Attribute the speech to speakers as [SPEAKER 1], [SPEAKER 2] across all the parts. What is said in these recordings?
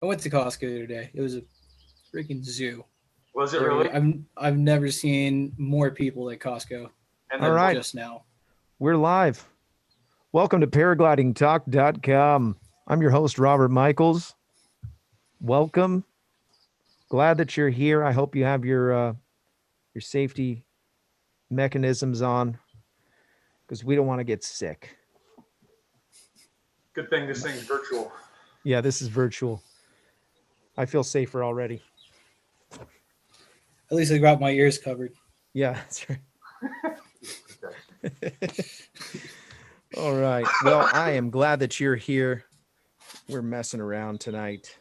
[SPEAKER 1] I went to Costco today. It was a freaking zoo.
[SPEAKER 2] Was it
[SPEAKER 1] There was,
[SPEAKER 2] really?
[SPEAKER 1] I've never seen more people at Costco
[SPEAKER 2] And
[SPEAKER 3] All
[SPEAKER 2] then
[SPEAKER 1] than
[SPEAKER 3] right,
[SPEAKER 1] just now.
[SPEAKER 3] we're live. Welcome to paraglidingtalk.com. I'm your host, Robert Michiels. Welcome. Glad that you're here. I hope you have your safety mechanisms on because we don't want to get sick.
[SPEAKER 2] good thing this thing's virtual.
[SPEAKER 3] Yeah, this is virtual. I feel safer already.
[SPEAKER 1] At least I got my ears covered.
[SPEAKER 3] Yeah, that's right. All right. Well, I am glad that you're here. We're messing around tonight.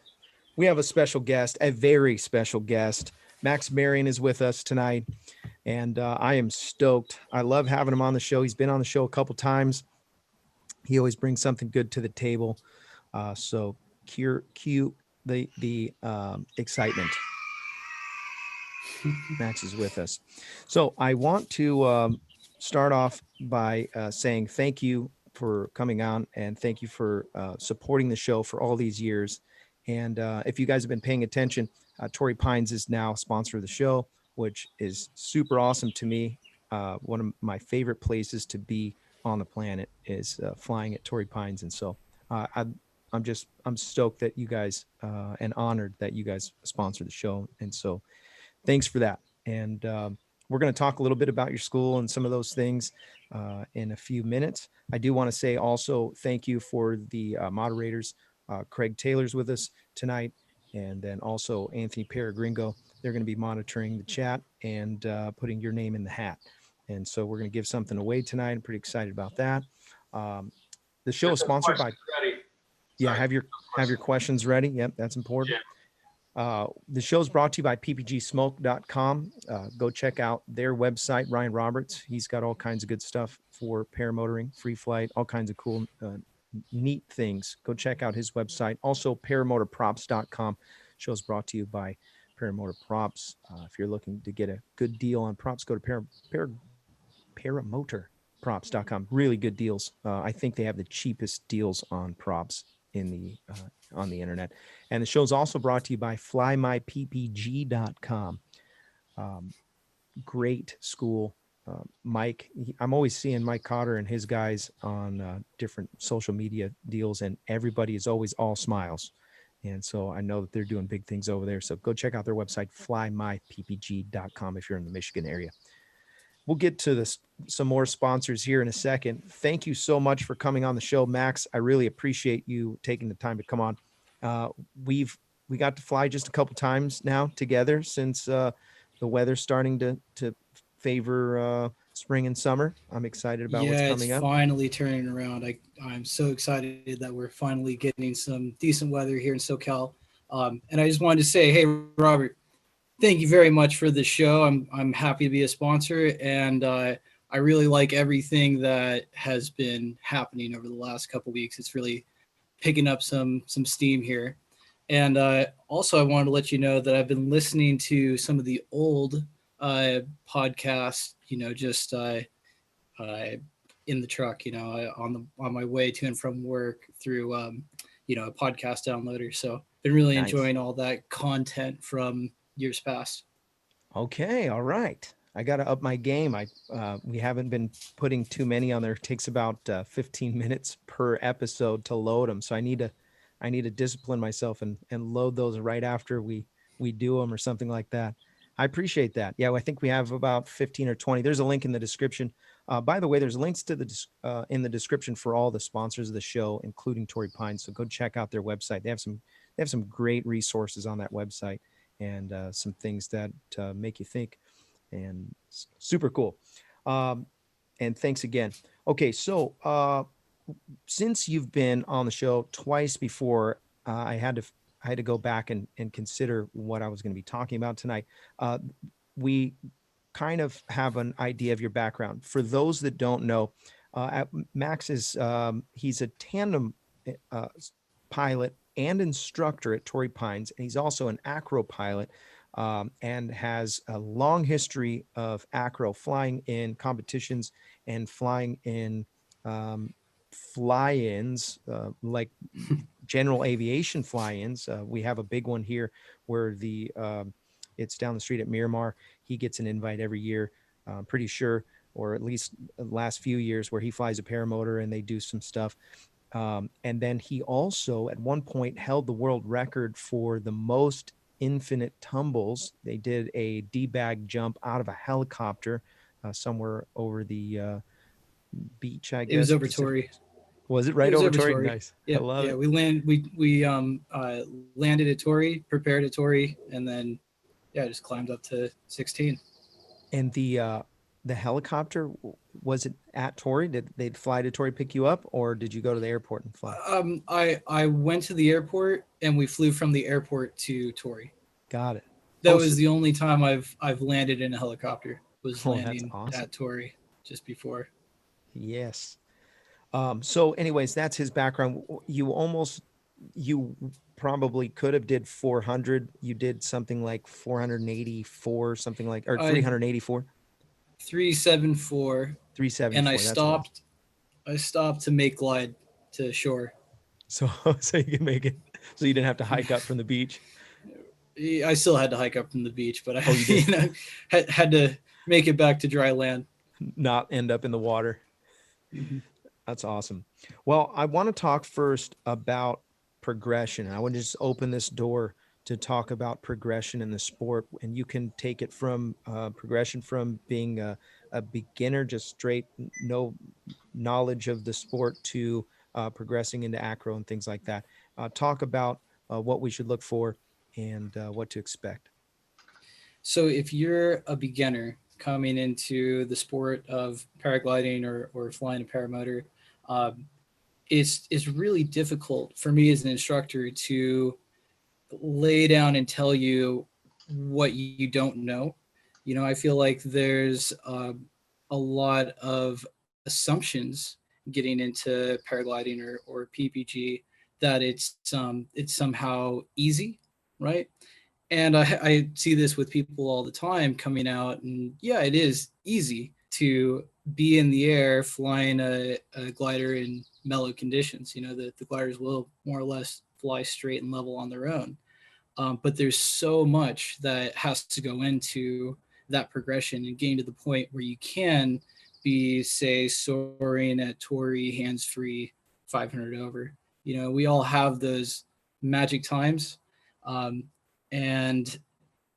[SPEAKER 3] We have a special guest, a very special guest. Max Marien is with us tonight, and I am stoked. I love having him on the show. He's been on the show a couple times. He always brings something good to the table. So cue the excitement. Max is with us. So I want to start off by saying thank you for coming on and thank you for supporting the show for all these years. And if you guys have been paying attention, Torrey Pines is now a sponsor of the show, which is super awesome to me. One of my favorite places to be on the planet is flying at Torrey Pines. And so I'm stoked that you guys and honored that you guys sponsor the show. And so thanks for that. And we're going to talk a little bit about your school and some of those things in a few minutes. I do want to say also thank you for the moderators. Craig Taylor's with us tonight, and then also Anthony Peregringo. They're going to be monitoring the chat and putting your name in the hat. And so we're going to give something away tonight. I'm pretty excited about that. The show
[SPEAKER 2] Get
[SPEAKER 3] is
[SPEAKER 2] those
[SPEAKER 3] sponsored by.
[SPEAKER 2] questions ready.
[SPEAKER 3] Yeah,
[SPEAKER 2] Sorry.
[SPEAKER 3] have your questions ready. Yep, that's important. The show is brought to you by ppgsmoke.com. Go check out their website, Ryan Roberts. He's got all kinds of good stuff for paramotoring, free flight, all kinds of cool, neat things. Go check out his website. Also, paramotorprops.com. Show's brought to you by Paramotor Props. If you're looking to get a good deal on props, go to paramotorprops.com. Really good deals. I think they have the cheapest deals on props in the on the internet. And the show is also brought to you by flymyppg.com. Great school. Mike, I'm always seeing Mike Cotter and his guys on different social media deals, and everybody is always all smiles. And so I know that they're doing big things over there. So go check out their website, flymyppg.com, if you're in the Michigan area. We'll get to this, some more sponsors here in a second. Thank you so much for coming on the show, Max. I really appreciate you taking the time to come on. We got to fly just a couple times now together since the weather's starting to favor spring and summer. I'm excited about what's
[SPEAKER 1] Yeah, it's
[SPEAKER 3] coming up.
[SPEAKER 1] finally turning around. I'm so excited that we're finally getting some decent weather here in SoCal. And I just wanted to say, hey, Robert, thank you very much for the show. I'm happy to be a sponsor, and I really like everything that has been happening over the last couple weeks. It's really picking up some steam here. And also, I wanted to let you know that I've been listening to some of the old uh, podcasts. Just in the truck. On my way to and from work through a podcast downloader. So been really
[SPEAKER 3] Nice.
[SPEAKER 1] enjoying all that content from years past.
[SPEAKER 3] Okay, all right. I got to up my game. We haven't been putting too many on there. It takes about 15 minutes per episode to load them, so I need to discipline myself and load those right after we do them or something like that. I appreciate that. Yeah, I think we have about 15 or 20. There's a link in the description. By the way, there's links to in the description for all the sponsors of the show, including Torrey Pines. So go check out their website. They have some great resources on that website and some things that make you think, and super cool. Um, and thanks again. Okay, so since you've been on the show twice before, I had to go back and consider what I was going to be talking about tonight. We kind of have an idea of your background. For those that don't know, Max is he's a tandem uh, pilot and instructor at Torrey Pines, and he's also an Acro pilot. And has a long history of Acro flying in competitions and flying in um, fly-ins, like general aviation fly-ins. We have a big one here where it's down the street at Miramar. He gets an invite every year, pretty sure, or at least the last few years, where he flies a paramotor and they do some stuff. And then he also at one point held the world record for the most infinite tumbles. They did a D-bag jump out of a helicopter somewhere over the beach, I
[SPEAKER 1] It was
[SPEAKER 3] guess.
[SPEAKER 1] over Torrey.
[SPEAKER 3] Was it
[SPEAKER 1] It
[SPEAKER 3] right
[SPEAKER 1] was
[SPEAKER 3] over
[SPEAKER 1] over
[SPEAKER 3] Torrey?
[SPEAKER 1] Torrey.
[SPEAKER 3] Nice. I
[SPEAKER 1] Yeah,
[SPEAKER 3] love
[SPEAKER 1] yeah.
[SPEAKER 3] it.
[SPEAKER 1] We landed at Torrey, prepared at Torrey, and then just climbed up to 16.
[SPEAKER 3] And the helicopter, was it at Torrey? Did they fly to Torrey, pick you up, or did you go to the airport and fly?
[SPEAKER 1] I went to the airport and we flew from the airport to Torrey.
[SPEAKER 3] Got it.
[SPEAKER 1] That
[SPEAKER 3] Oh,
[SPEAKER 1] was
[SPEAKER 3] so-
[SPEAKER 1] the only time I've landed in a helicopter, was
[SPEAKER 3] Oh, that's
[SPEAKER 1] landing
[SPEAKER 3] awesome.
[SPEAKER 1] at Torrey just before.
[SPEAKER 3] Yes. So anyways, that's his background. You probably could have did 400. You did something like 484, something like, or
[SPEAKER 1] I
[SPEAKER 3] 384,
[SPEAKER 1] 374, and
[SPEAKER 3] 374. That's what it was.
[SPEAKER 1] I stopped to make glide to shore.
[SPEAKER 3] So, so you can make it, so you didn't have to hike up from the beach.
[SPEAKER 1] I still had to hike up from the beach, but I
[SPEAKER 3] Oh, you did?
[SPEAKER 1] had to make it back to dry land.
[SPEAKER 3] Not end up in the water.
[SPEAKER 1] Mhm.
[SPEAKER 3] That's awesome. Well, I want to talk first about progression. I want to just open this door to talk about progression in the sport, and you can take it from progression from being a beginner, just straight no knowledge of the sport, to progressing into acro and things like that. Talk about what we should look for and what to expect.
[SPEAKER 1] So if you're a beginner coming into the sport of paragliding or flying a paramotor, um, it's really difficult for me as an instructor to lay down and tell you what you don't know. I feel like there's a lot of assumptions getting into paragliding or PPG, that it's somehow easy, right? And I see this with people all the time coming out, and yeah, it is easy to be in the air flying a glider in mellow conditions. The gliders will more or less fly straight and level on their own. But there's so much that has to go into that progression and getting to the point where you can be, say, soaring at Torrey hands-free 500 over. We all have those magic times. Um, and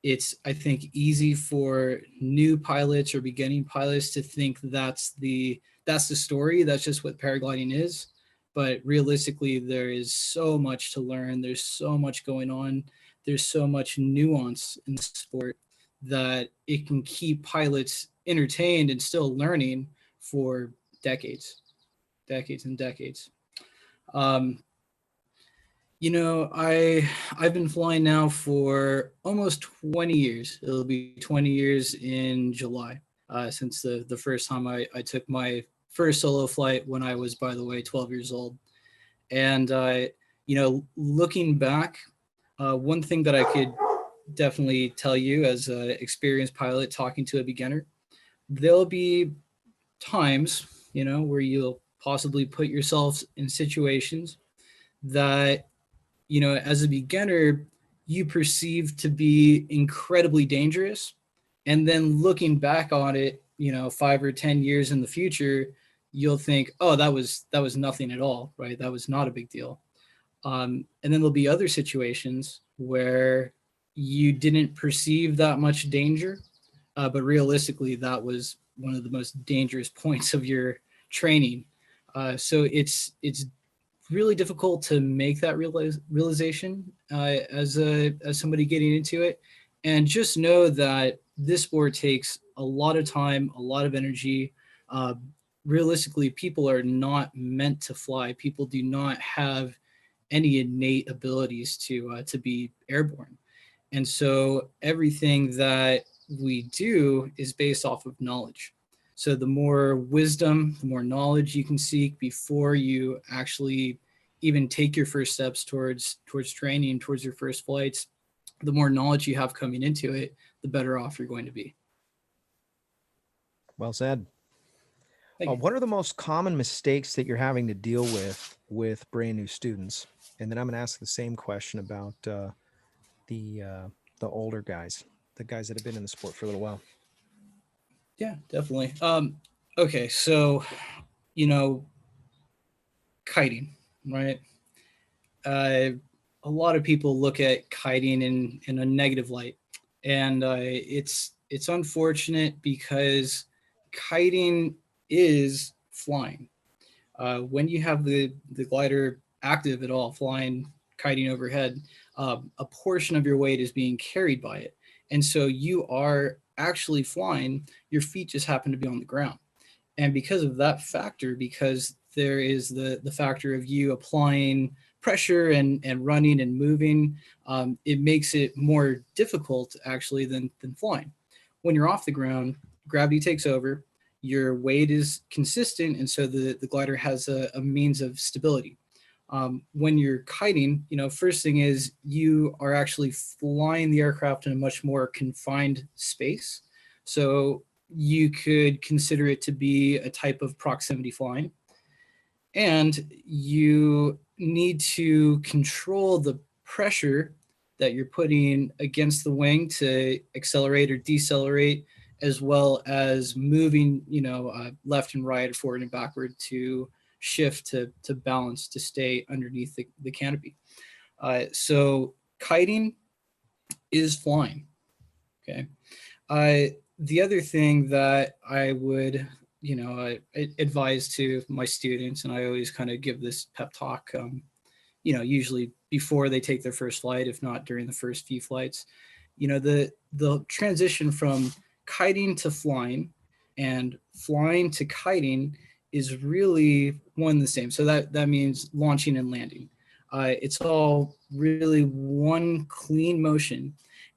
[SPEAKER 1] it's, I think, easy for new pilots or beginning pilots to think that's the story. That's just what paragliding is. But realistically, there is so much to learn. There's so much going on. There's so much nuance in the sport that it can keep pilots entertained and still learning for decades and decades. Um, I've been flying now for almost 20 years. It'll be 20 years in July, since the first time I took my first solo flight when I was, by the way, 12 years old. And looking back, one thing that I could definitely tell you as an experienced pilot talking to a beginner, there'll be times, where you'll possibly put yourself in situations that, as a beginner, you perceive to be incredibly dangerous. And then looking back on it, 5 or 10 years in the future, you'll think, oh, that was nothing at all, right? That was not a big deal. And then there'll be other situations where you didn't perceive that much danger, but realistically, that was one of the most dangerous points of your training. So it's really difficult to make that realization as somebody getting into it, and just know that this sport takes a lot of time, a lot of energy. Uh, Realistically, people are not meant to fly. People do not have any innate abilities to be airborne, and so everything that we do is based off of knowledge. So the more wisdom, the more knowledge you can seek before you actually even take your first steps towards training, towards your first flights, the more knowledge you have coming into it, the better off you're going to be.
[SPEAKER 3] Well said.
[SPEAKER 1] Thank you.
[SPEAKER 3] What are the most common mistakes that you're having to deal with brand new students? And then I'm going to ask the same question about the older guys, the guys that have been in the sport for a little while.
[SPEAKER 1] Yeah, definitely. Okay, so you know, kiting, right? Uh, a lot of people look at kiting in a negative light, and it's unfortunate because kiting is flying. When you have the glider active at all, flying, kiting overhead, a portion of your weight is being carried by it, and so you are actually flying. Your feet just happen to be on the ground, and because of that factor, because there is the factor of you applying pressure and running and moving, it makes it more difficult actually than flying. When you're off the ground, gravity takes over, your weight is consistent, and so the glider has a means of stability. When you're kiting, first thing is you are actually flying the aircraft in a much more confined space. So you could consider it to be a type of proximity flying. And you need to control the pressure that you're putting against the wing to accelerate or decelerate, as well as moving, left and right or forward and backward to shift to balance to stay underneath the canopy. So kiting is flying. Okay. The other thing that I would, advise to my students, and I always kind of give this pep talk, usually before they take their first flight, if not during the first few flights, the transition from kiting to flying and flying to kiting is really one and the same. So that means launching and landing. It's all really one clean motion.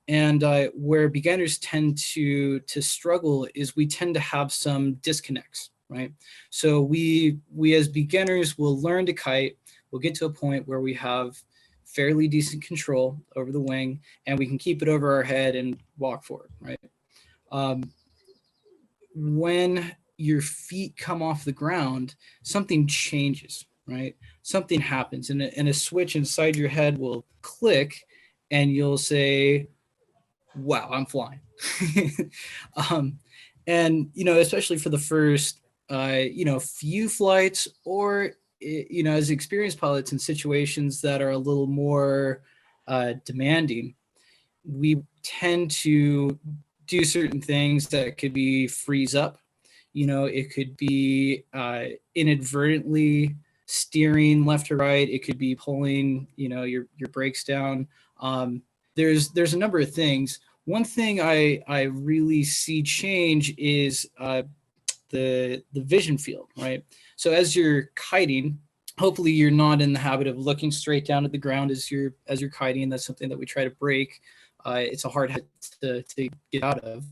[SPEAKER 1] And where beginners tend to struggle is we tend to have some disconnects, right? So we as beginners will learn to kite. We'll get to a point where we have fairly decent control over the wing, and we can keep it over our head and walk forward, right? When your feet come off the ground, something changes, right? Something happens, and a switch inside your head will click, and you'll say, wow, I'm flying. And especially for the first few flights, or as experienced pilots in situations that are a little more demanding, we tend to do certain things that could be freeze up. It could be inadvertently steering left or right. It could be pulling your brakes down. There's a number of things. One thing I really see change is the vision field, right? So as you're kiting, hopefully you're not in the habit of looking straight down at the ground as you're kiting. That's something that we try to break. It's a hard habit to get out of.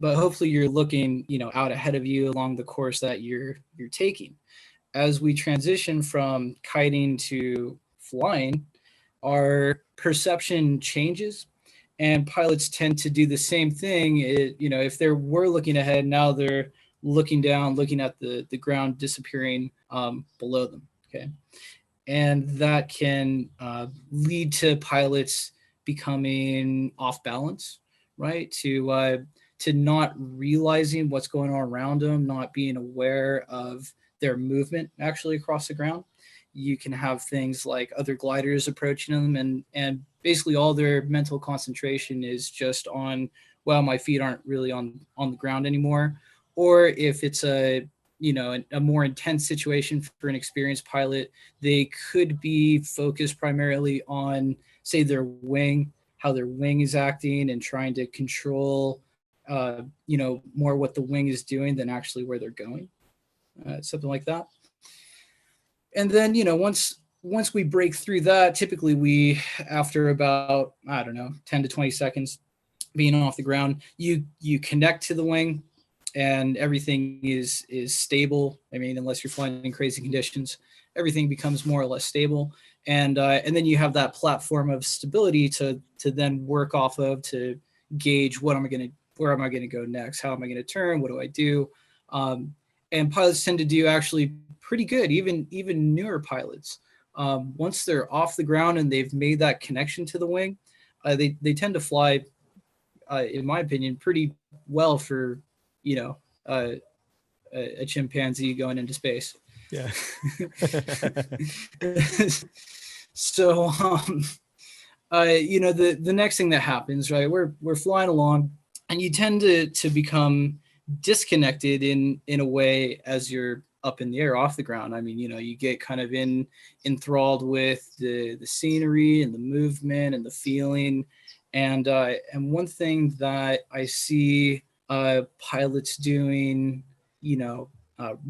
[SPEAKER 1] But hopefully you're looking, out ahead of you along the course that you're taking. As we transition from kiting to flying, our perception changes, and pilots tend to do the same thing. If they were looking ahead, now they're looking down, looking at the ground disappearing below them. Okay, and that can lead to pilots becoming off balance, right? To not realizing what's going on around them, not being aware of their movement actually across the ground. You can have things like other gliders approaching them, and basically all their mental concentration is just on, well, my feet aren't really on the ground anymore. Or if it's a more intense situation for an experienced pilot, they could be focused primarily on, say, their wing, how their wing is acting, and trying to control more what the wing is doing than actually where they're going, something like that. And then once we break through that, typically we, after about, I don't know, 10 to 20 seconds being off the ground, you connect to the wing, and everything is stable. I mean, unless you're flying in crazy conditions, everything becomes more or less stable. And then you have that platform of stability to then work off of, to gauge where am I going to go next? How am I going to turn? What do I do? And pilots tend to do actually pretty good, even newer pilots. once they're off the ground and they've made that connection to the wing, they tend to fly, in my opinion, pretty well for, you know, uh, a chimpanzee going into space.
[SPEAKER 3] Yeah.
[SPEAKER 1] So, the next thing that happens, right? We're flying along, and you tend to become disconnected in a way as you're up in the air off the ground. I mean, you get kind of enthralled with the scenery and the movement and the feeling. And one thing that I see pilots doing,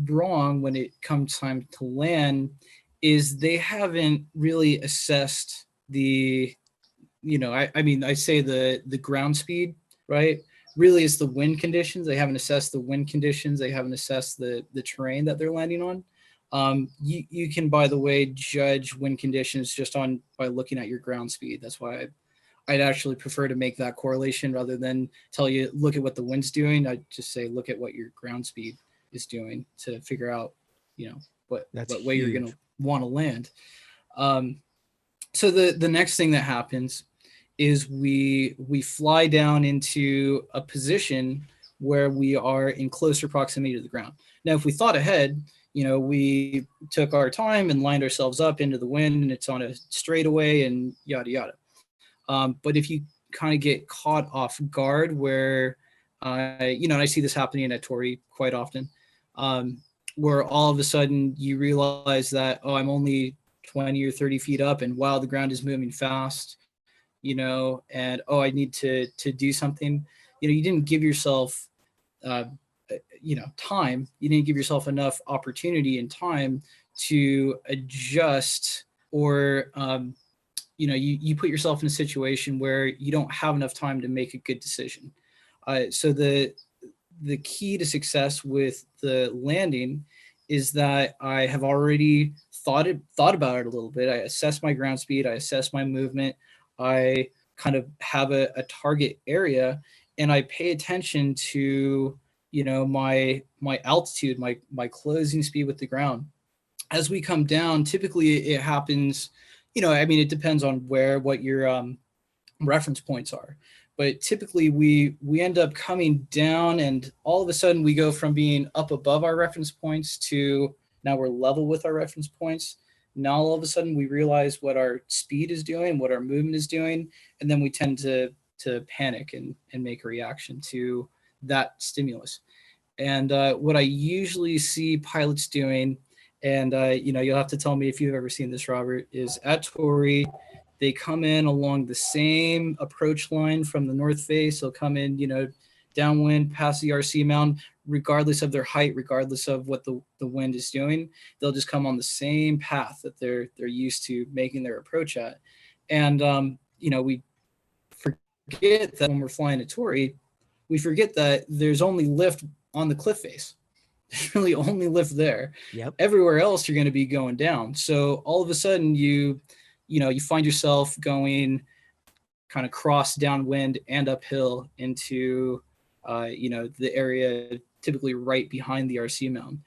[SPEAKER 1] wrong when it comes time to land, is they haven't really assessed the, I mean, I say the ground speed, right? Really, it's the wind conditions. They haven't assessed the wind conditions. They haven't assessed the terrain that they're landing on. You can, by the way, judge wind conditions just by looking at your ground speed. That's why I'd actually prefer to make that correlation rather than tell you, look at what the wind's doing. I just say, look at what your ground speed is doing to figure out, what way you're going to want to land. So the next thing that happens is we fly down into a position where we are in closer proximity to the ground. Now, if we thought ahead, we took our time and lined ourselves up into the wind, and it's on a straightaway and yada yada. But if you kind of get caught off guard, where and I see this happening at Torrey quite often, where all of a sudden you realize that, I'm only 20 or 30 feet up, and wow, the ground is moving fast, and I need to do something. You didn't give yourself time. You didn't give yourself enough opportunity and time to adjust, or you put yourself in a situation where you don't have enough time to make a good decision. So the key to success with the landing is that I have already thought about it a little bit. I assess my ground speed, I assess my movement, I kind of have a target area, and I pay attention to my altitude, my closing speed with the ground. As we come down, typically it happens, I mean, it depends on what your reference points are, but typically we end up coming down, and all of a sudden we go from being up above our reference points to now we're level with our reference points. Now all of a sudden we realize what our speed is doing, what our movement is doing, and then we tend to panic and make a reaction to that stimulus. And what I usually see pilots doing, and you'll have to tell me if you've ever seen this, Robert, is at Torrey, they come in along the same approach line from the north face. They'll come in, downwind past the RC mound, regardless of their height, regardless of what the wind is doing. They'll just come on the same path that they're used to making their approach at. And we forget that when we're flying at Torrey, we forget that there's only lift on the cliff face. There's really only lift there.
[SPEAKER 3] Yep.
[SPEAKER 1] Everywhere else you're going to be going down. So all of a sudden you find yourself going kind of cross downwind and uphill into the area typically right behind the RC mound.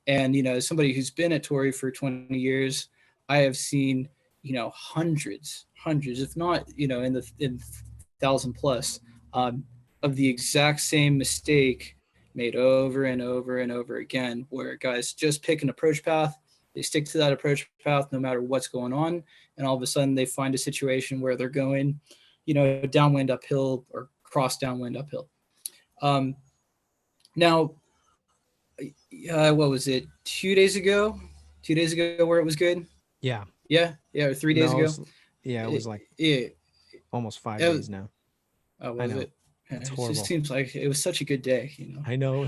[SPEAKER 1] And as somebody who's been at Torrey for 20 years, I have seen hundreds, if not in 1,000 plus of the exact same mistake made over and over and over again, where guys just pick an approach path, they stick to that approach path no matter what's going on, and all of a sudden they find a situation where they're going downwind uphill or cross downwind uphill. Now what was it, 2 days ago where it was good?
[SPEAKER 3] Yeah,
[SPEAKER 1] or 3 days ago.
[SPEAKER 3] It was like almost 5
[SPEAKER 1] it
[SPEAKER 3] days now.
[SPEAKER 1] Oh, was it?
[SPEAKER 3] It's
[SPEAKER 1] It
[SPEAKER 3] horrible.
[SPEAKER 1] just seems like it was such a good day,
[SPEAKER 3] I know.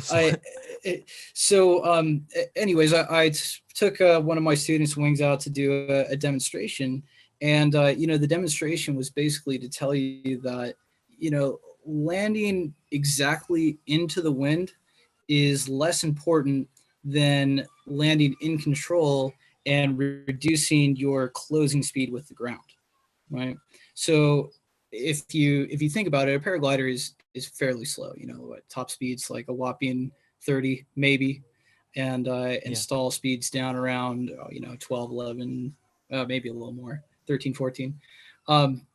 [SPEAKER 1] Anyways, I took one of my students' wings out to do a demonstration, and the demonstration was basically to tell you that landing exactly into the wind is less important than landing in control and reducing your closing speed with the ground, right? So if you think about it, a paraglider is fairly slow. Top speed's like a whopping 30 maybe, and stall speeds down around 12, 11, maybe a little more, 13, 14. Um,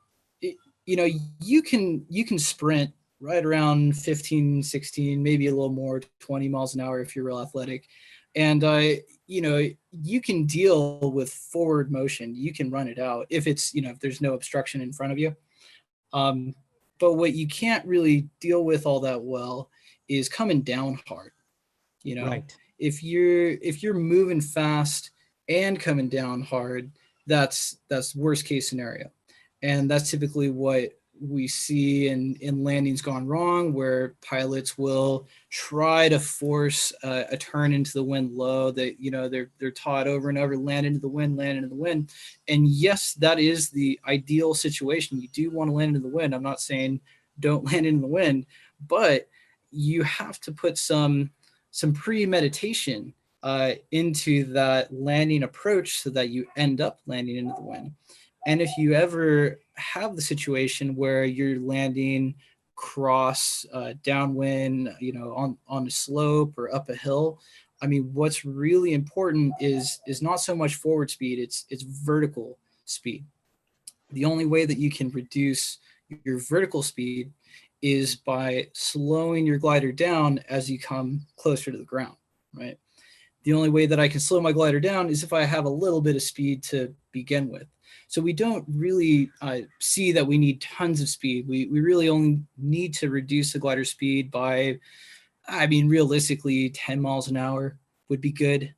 [SPEAKER 1] it, you know, you can sprint right around 15, 16, maybe a little more, 20 miles an hour if you're real athletic. And, you know, you can deal with forward motion. You can run it out if it's, you know, if there's no obstruction in front of you. Um, but what you can't really deal with all that well is coming down hard. You know,
[SPEAKER 3] Right.
[SPEAKER 1] if you're moving fast and coming down hard, that's worst case scenario, and that's typically what we see in landings gone wrong, where pilots will try to force a turn into the wind low. That, you know, they're taught over and over, land into the wind, land into the wind. And yes, that is the ideal situation. You do want to land into the wind. I'm not saying don't land into the wind, but you have to put some premeditation into that landing approach so that you end up landing into the wind. And if you ever have the situation where you're landing cross downwind, you know, on a slope or up a hill, I mean, what's really important is not so much forward speed; it's vertical speed. The only way that you can reduce your vertical speed is by slowing your glider down as you come closer to the ground, right? The only way that I can slow my glider down is if I have a little bit of speed to begin with. So we don't really see that we need tons of speed. We really only need to reduce the glider speed by, I mean, realistically, 10 miles an hour would be good.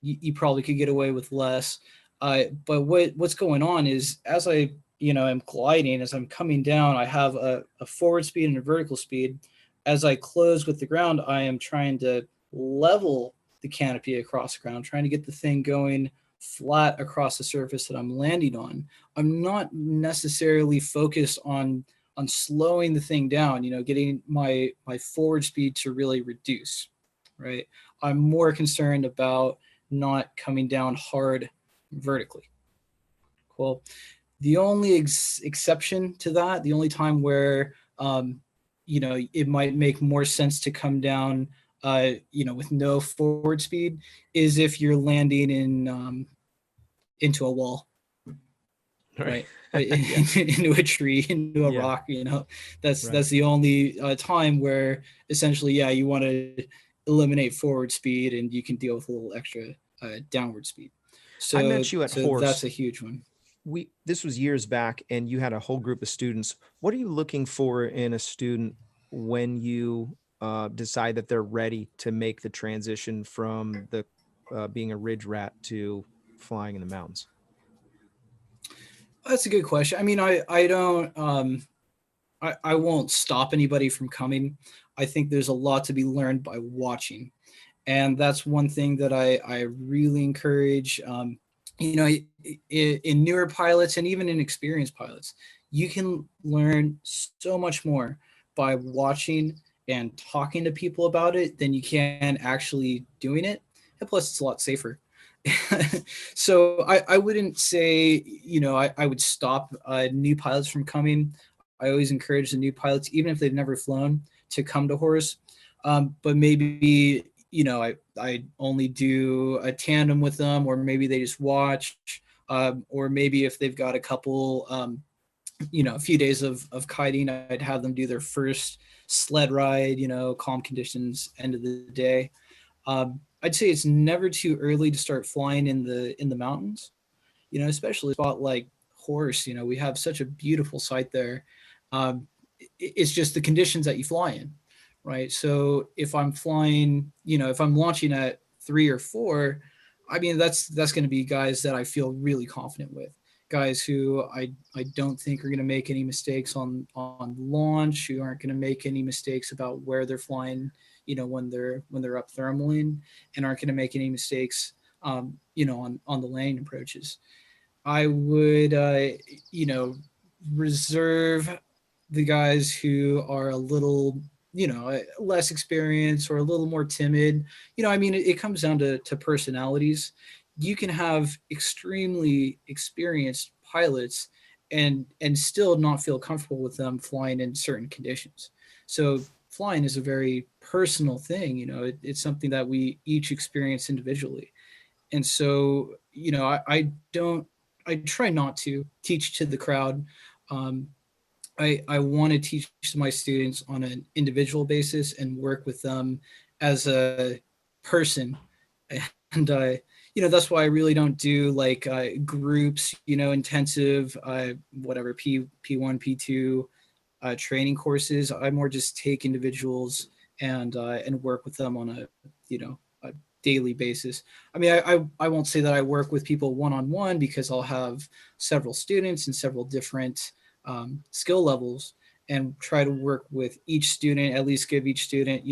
[SPEAKER 1] You probably could get away with less. But what's going on is, as I, you know, am gliding, as I'm coming down, I have a forward speed and a vertical speed. As I close with the ground, I am trying to level the canopy across the ground, trying to get the thing going flat across the surface that I'm landing on. I'm not necessarily focused on slowing the thing down, you know, getting my forward speed to really reduce, right? I'm more concerned about not coming down hard vertically. Cool. The only exception to that, the only time where you know, it might make more sense to come down, you know, with no forward speed, is if you're landing in into a wall,
[SPEAKER 3] Right.
[SPEAKER 1] right?
[SPEAKER 3] Yeah.
[SPEAKER 1] Into a tree, into a
[SPEAKER 3] Yeah.
[SPEAKER 1] rock. You know, that's
[SPEAKER 3] Right.
[SPEAKER 1] that's the only time where essentially, yeah, you want to eliminate forward speed and you can deal with a little extra downward speed.
[SPEAKER 3] I
[SPEAKER 1] So
[SPEAKER 3] met you at
[SPEAKER 1] so that's
[SPEAKER 3] Horse.
[SPEAKER 1] a huge one.
[SPEAKER 3] We this was years back, and you had a whole group of students. What are you looking for in a student when you decide that they're ready to make the transition from the being a ridge rat to flying in the mountains?
[SPEAKER 1] That's a good question. I mean, I don't I won't stop anybody from coming. I think there's a lot to be learned by watching, and that's one thing that I really encourage. You know, in newer pilots and even in experienced pilots, you can learn so much more by watching and talking to people about it than you can actually doing it. And plus, it's a lot safer. So I wouldn't say, you know, I would stop new pilots from coming. I always encourage the new pilots, even if they've never flown, to come to Horse. But maybe, you know, I only do a tandem with them, or maybe they just watch, or maybe if they've got a couple, you know, a few days of kiting, I'd have them do their first sled ride, you know, calm conditions, end of the day. I'd say it's never too early to start flying in the mountains, you know, especially a spot like Horse. You know, we have such a beautiful site there. Um, it's just the conditions that you fly in, right? So if I'm flying, you know, if I'm launching at 3 or 4, I mean, that's going to be guys that I feel really confident with, guys who I don't think are going to make any mistakes on launch, who aren't going to make any mistakes about where they're flying, you know, when they're up thermaling, and aren't going to make any mistakes, you know, on the landing approaches. I would, you know, reserve the guys who are a little, you know, less experienced or a little more timid. You know, I mean, it comes down to personalities. You can have extremely experienced pilots and still not feel comfortable with them flying in certain conditions. So flying is a very personal thing. You know, it's something that we each experience individually. And so, I don't, I try not to teach to the crowd. Um, I want to teach my students on an individual basis and work with them as a person. And that's why I really don't do like groups, intensive, whatever P1, P2 training courses. I more just take individuals and work with them on a daily basis. I mean, I won't say that I work with people one on one because I'll have several students and several different skill levels, and try to work with each student. At least give each student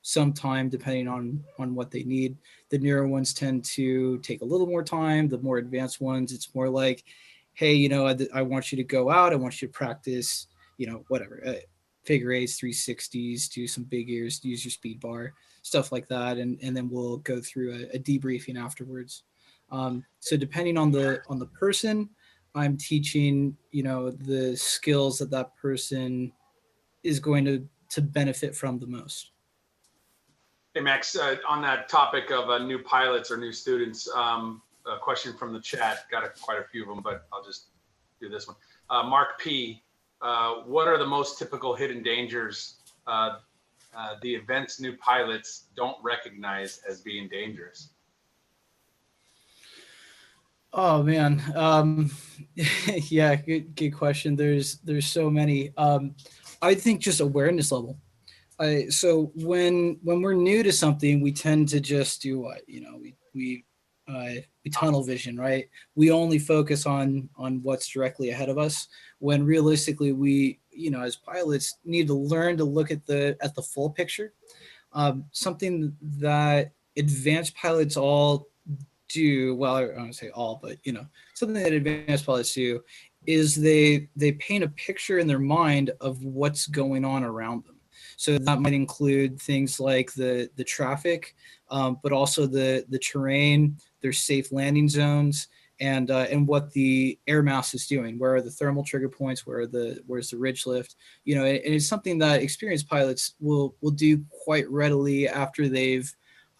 [SPEAKER 1] some time depending on what they need. The newer ones tend to take a little more time. The more advanced ones, it's more like, hey, I want you to go out. I want you to practice whatever, figure eights, 360s, do some big ears, use your speed bar, stuff like that, and then we'll go through a debriefing afterwards. So depending on the person, I'm teaching the skills that person is going to benefit from the most.
[SPEAKER 2] Hey, Max, on that topic of new pilots or new students, a question from the chat, got quite a few of them, but I'll just do this one. Mark P, what are the most typical hidden dangers the events new pilots don't recognize as being dangerous?
[SPEAKER 1] Oh man, yeah, good question. There's so many. I think just awareness level. So when we're new to something, we tend to just do what we tunnel vision, right? We only focus on what's directly ahead of us, when realistically we as pilots need to learn to look at the full picture. Something that advanced pilots all do, well, I don't say all, but something that advanced pilots do is they paint a picture in their mind of what's going on around them. So that might include things like the traffic, but also the terrain, their safe landing zones, and what the air mass is doing. Where are the thermal trigger points? Where's the ridge lift? And it's something that experienced pilots will do quite readily after they've,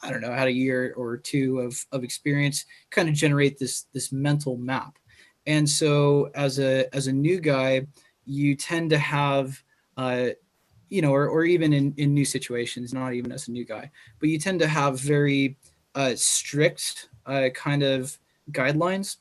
[SPEAKER 1] I don't know, had a year or two of experience, kind of generate this mental map. And so as a new guy, you tend to have or even in new situations, not even as a new guy, but you tend to have very strict kind of guidelines.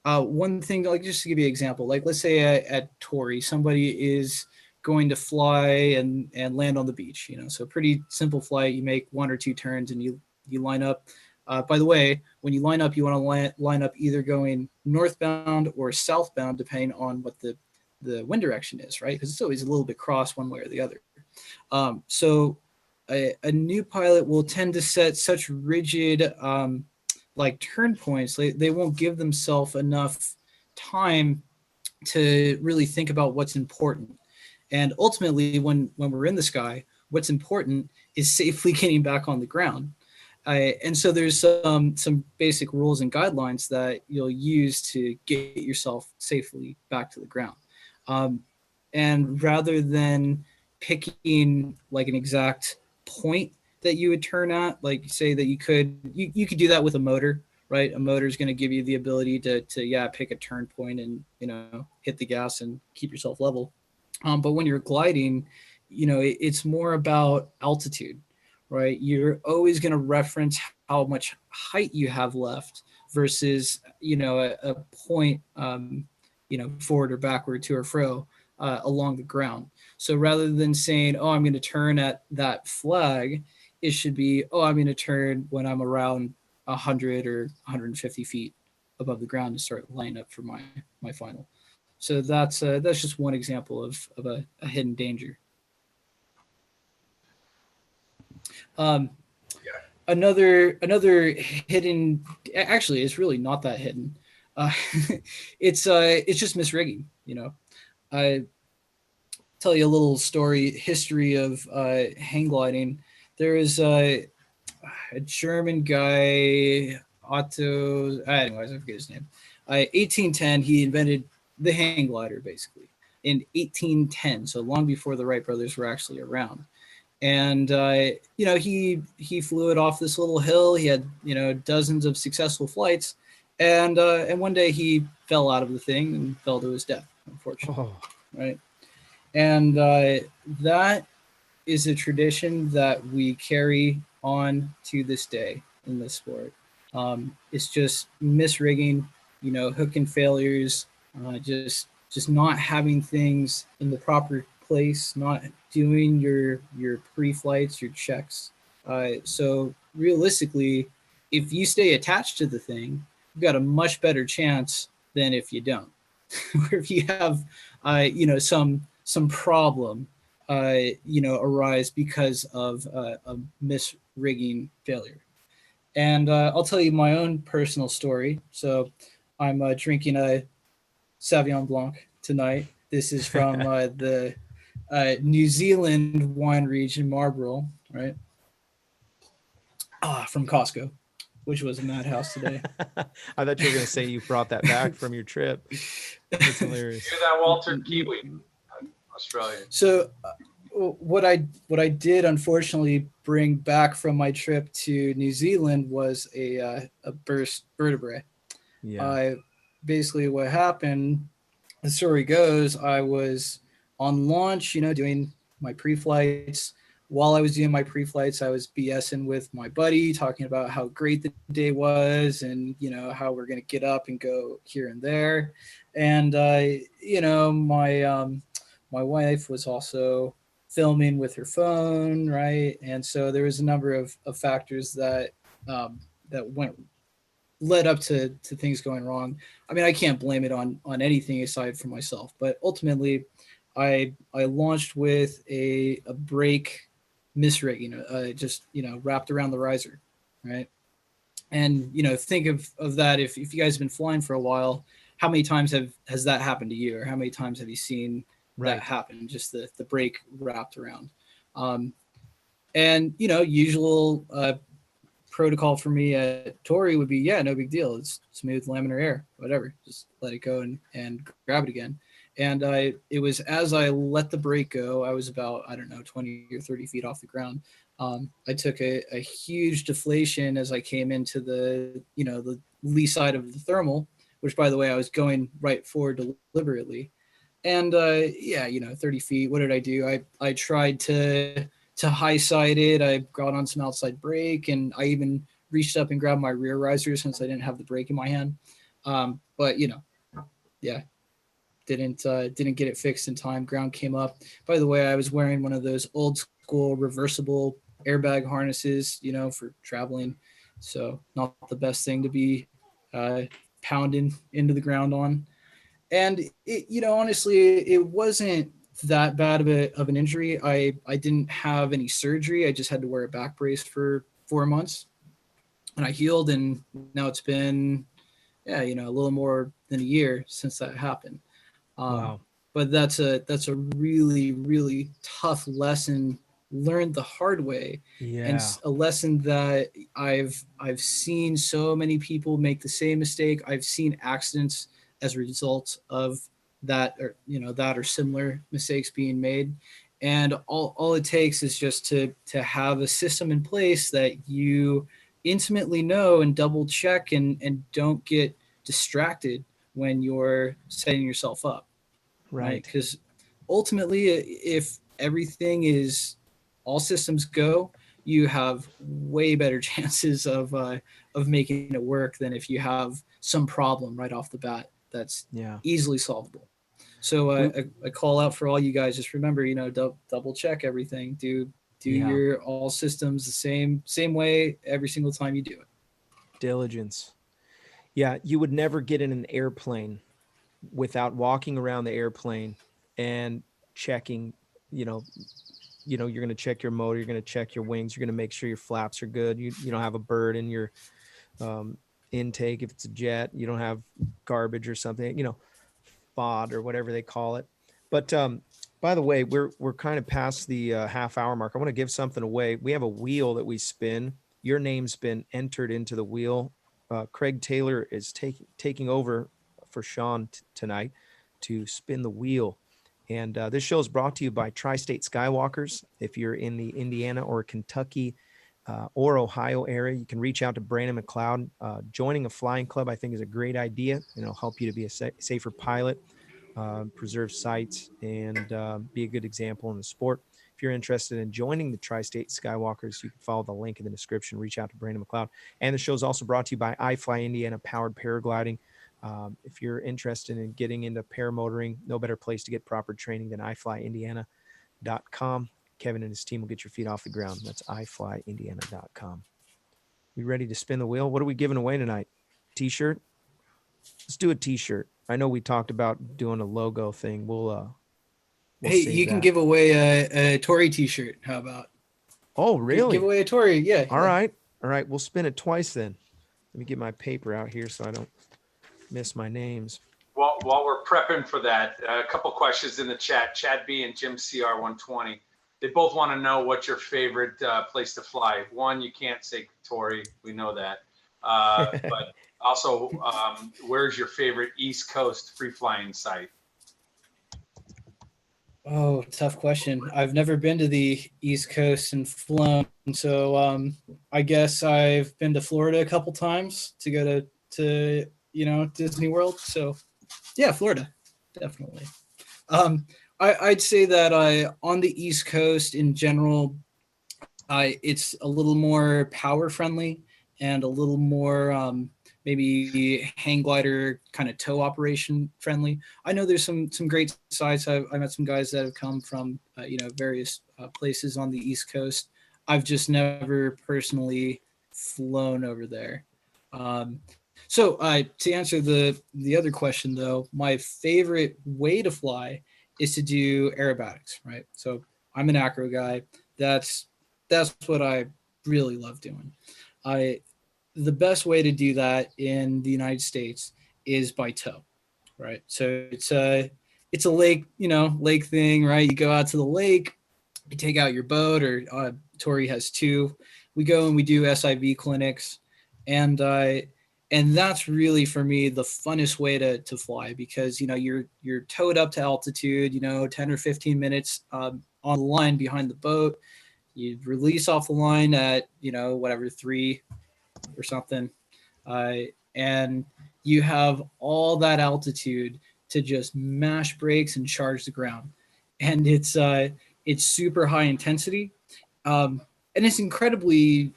[SPEAKER 1] One thing, like just to give you an example, like let's say at Torrey, somebody is going to fly and land on the beach, so pretty simple flight. You make one or two turns and you line up. By the way, when you line up, you want to line up either going northbound or southbound, depending on what the wind direction is, right? Because it's always a little bit cross one way or the other. So a new pilot will tend to set such rigid like turn points. They won't give themselves enough time to really think about what's important. And ultimately, when we're in the sky, what's important is safely getting back on the ground. And so there's some basic rules and guidelines that you'll use to get yourself safely back to the ground. And rather than picking like an exact point that you would turn at, like say that you could do that with a motor, right? A motor is going to give you the ability to pick a turn point and hit the gas and keep yourself level. But when you're gliding, it's more about altitude, right? You're always going to reference how much height you have left versus a point forward or backward, to or fro along the ground. So rather than saying, oh, I'm going to turn at that flag, it should be, oh, I'm going to turn when I'm around 100 or 150 feet above the ground to start lining up for my final. So that's just one example of a hidden danger. Another hidden, actually, it's really not that hidden. It's just misrigging. I tell you a little history of hang gliding. There is a German guy, Otto. Anyways, I forget his name. 1810, he invented the hang glider basically in 1810, so long before the Wright brothers were actually around. And he flew it off this little hill. He had dozens of successful flights, and one day he fell out of the thing and fell to his death, unfortunately.
[SPEAKER 3] Oh,
[SPEAKER 1] Right. And that is a tradition that we carry on to this day in this sport. It's just misrigging, hook and failures, just not having things in the proper place, not doing your pre-flights, your checks. So realistically, if you stay attached to the thing, you've got a much better chance than if you don't. Or if you have, some problem, arise because of a misrigging failure. And I'll tell you my own personal story. So I'm drinking a Sauvignon Blanc tonight. This is from the New Zealand wine region, Marlborough, right? From Costco, which was a madhouse today.
[SPEAKER 3] I thought you were going to say you brought that back from your trip. That's hilarious.
[SPEAKER 2] Do that, Walter Kiwi, Australian.
[SPEAKER 1] So what I did unfortunately bring back from my trip to New Zealand was a burst vertebrae.
[SPEAKER 3] Yeah.
[SPEAKER 1] Basically what happened, the story goes, I was on launch, doing my pre-flights. While I was doing my pre-flights, I was BSing with my buddy, talking about how great the day was and, how we're going to get up and go here and there. And, my wife was also filming with her phone, right? And so there was a number of factors that that led up to things going wrong. I mean, I can't blame it on anything aside from myself, but ultimately, I launched with a brake misrigging, just wrapped around the riser, right? And think of that if you guys have been flying for a while, how many times has that happened to you, or how many times have you seen that happen? Just the brake wrapped around, and usual protocol for me at Torrey would be, yeah, no big deal. It's smooth laminar air, whatever. Just let it go and grab it again. And it was as I let the brake go, I was about, I don't know, 20 or 30 feet off the ground. I took a huge deflation as I came into the lee side of the thermal, which, by the way, I was going right forward deliberately. And 30 feet. What did I do? I tried to high side it. I got on some outside brake, and I even reached up and grabbed my rear riser since I didn't have the brake in my hand. But didn't get it fixed in time. Ground came up. By the way, I was wearing one of those old school reversible airbag harnesses, for traveling. So not the best thing to be pounding into the ground on. And it, honestly, it wasn't that bad of an injury. I didn't have any surgery. I just had to wear a back brace for 4 months, and I healed. And now it's been, a little more than a year since that happened.
[SPEAKER 3] Wow.
[SPEAKER 1] But that's a really, really tough lesson learned the hard way, and
[SPEAKER 3] Yeah.
[SPEAKER 1] a lesson that I've seen so many people make the same mistake. I've seen accidents as a result of that, or that or similar mistakes being made. And all it takes is just to have a system in place that you intimately know and double check, and don't get distracted when you're setting yourself up, right?
[SPEAKER 3] Right.
[SPEAKER 1] Because ultimately, if everything is all systems go, you have way better chances of making it work than if you have some problem right off the bat that's
[SPEAKER 3] Yeah.
[SPEAKER 1] easily solvable. So a call out for all you guys: just remember, double check everything. Do
[SPEAKER 3] Yeah.
[SPEAKER 1] your all systems the same way every single time you do it.
[SPEAKER 3] Diligence. Yeah. You would never get in an airplane without walking around the airplane and checking, you know, you're going to check your motor, you're going to check your wings, you're going to make sure your flaps are good. You don't have a bird in your intake. If it's a jet, you don't have garbage or something, FOD or whatever they call it. But by the way, we're kind of past the half hour mark. I want to give something away. We have a wheel that we spin. Your name's been entered into the wheel. Craig Taylor is taking over for Sean tonight to spin the wheel. And this show is brought to you by Tri-State Skywalkers. If you're in the Indiana or Kentucky or Ohio area, you can reach out to Brandon McCloud. Joining a flying club, I think, is a great idea, and it'll help you to be a safer pilot, preserve sites, and be a good example in the sport. If you're interested in joining the Tri-State Skywalkers, you can follow the link in the description, reach out to Brandon McCloud. And the show is also brought to you by iFly Indiana Powered Paragliding. If you're interested in getting into paramotoring, no better place to get proper training than iflyindiana.com. Kevin and his team will get your feet off the ground. That's iflyindiana.com. We ready to spin the wheel? What are we giving away tonight? T-shirt? Let's do a T-shirt. I know we talked about doing a logo thing. We'll
[SPEAKER 1] hey, you can give away a Torrey T-shirt. How about?
[SPEAKER 3] Oh, really?
[SPEAKER 1] Give away a Torrey. Yeah.
[SPEAKER 3] All right. We'll spin it twice then. Let me get my paper out here so I don't miss my names.
[SPEAKER 2] While we're prepping for that, a couple questions in the chat. Chad B and Jim CR120. They both want to know what's your favorite place to fly. One, you can't say Torrey. We know that. But also, where's your favorite East Coast free flying site?
[SPEAKER 1] Oh, tough question. I've never been to the East Coast and flown, so I guess I've been to Florida a couple times to go to Disney World. So, yeah, Florida, definitely. I'd say that on the East Coast in general, it's a little more power friendly and a little more maybe hang glider kind of tow operation friendly. I know there's some great sites. I met some guys that have come from various places on the East Coast. I've just never personally flown over there. So to answer the other question though, my favorite way to fly is to do aerobatics, right? So I'm an acro guy. That's what I really love doing. The best way to do that in the United States is by tow, right? So it's a lake, lake thing, right? You go out to the lake, you take out your boat, or Torrey has two. We go and we do SIV clinics, and that's really for me the funnest way to fly, because you're towed up to altitude, 10 or 15 minutes on the line behind the boat. You release off the line at 3 or something, and you have all that altitude to just mash brakes and charge the ground, and it's super high intensity, and it's incredibly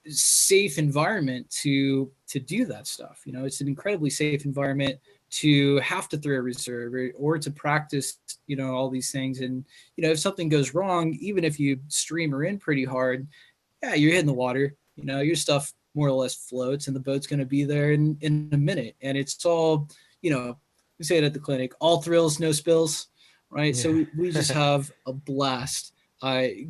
[SPEAKER 1] safe environment to do that stuff. It's an incredibly safe environment to have to throw a reserve or to practice all these things. And if something goes wrong, even if you streamer in pretty hard, yeah, you're hitting the water, your stuff more or less floats and the boat's going to be there in a minute. And it's all, we say it at the clinic, all thrills, no spills, right? Yeah. So we just have a blast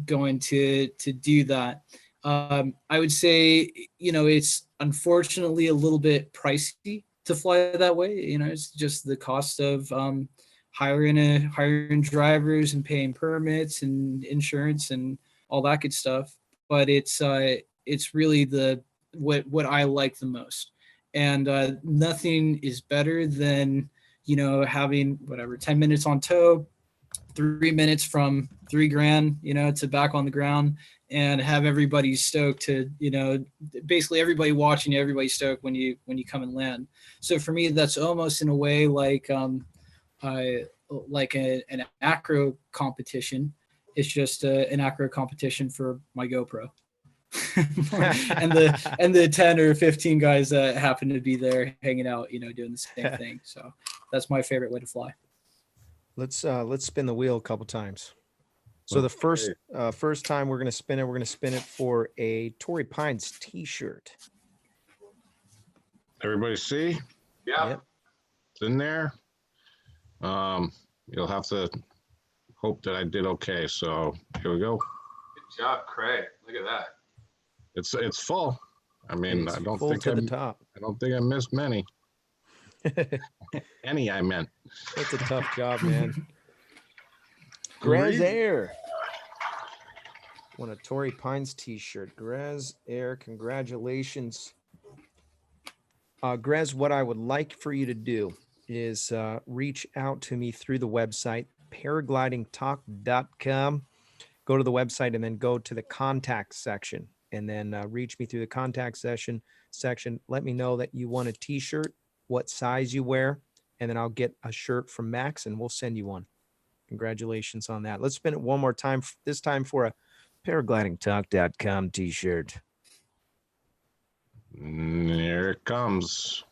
[SPEAKER 1] going to do that. I would say, it's unfortunately a little bit pricey to fly that way. It's just the cost of hiring drivers and paying permits and insurance and all that good stuff. But it's really what I like the most. And nothing is better than, having 10 minutes on tow, 3 minutes from $3,000, to back on the ground, and have everybody stoked to, basically everybody watching you, everybody stoked when you come and land. So for me, that's almost in a way like an acro competition. It's just an acro competition for my GoPro. and the 10 or 15 guys that happen to be there hanging out, doing the same thing. So that's my favorite way to fly.
[SPEAKER 3] Let's spin the wheel a couple times. So the first time we're going to spin it for a Torrey Pines t-shirt.
[SPEAKER 4] Everybody see?
[SPEAKER 2] Yeah.
[SPEAKER 3] Yep.
[SPEAKER 4] It's in there. You'll have to hope that I did okay. So here we go.
[SPEAKER 2] Good job, Craig. Look at that.
[SPEAKER 4] It's full. I mean,
[SPEAKER 3] It's
[SPEAKER 4] I don't
[SPEAKER 3] full
[SPEAKER 4] think
[SPEAKER 3] to the top.
[SPEAKER 4] I don't think I missed many. Any, I meant.
[SPEAKER 3] That's a tough job, man. Graz Air. Won a Torrey Pines t-shirt. Graz Air, congratulations. Graz, what I would like for you to do is reach out to me through the website, paraglidingtalk.com. Go to the website and then go to the contact section, and then reach me through the contact section. Let me know that you want a t-shirt, what size you wear, and then I'll get a shirt from Max and we'll send you one. Congratulations on that. Let's spin it one more time, this time for a paraglidingtalk.com t-shirt.
[SPEAKER 4] Here it comes.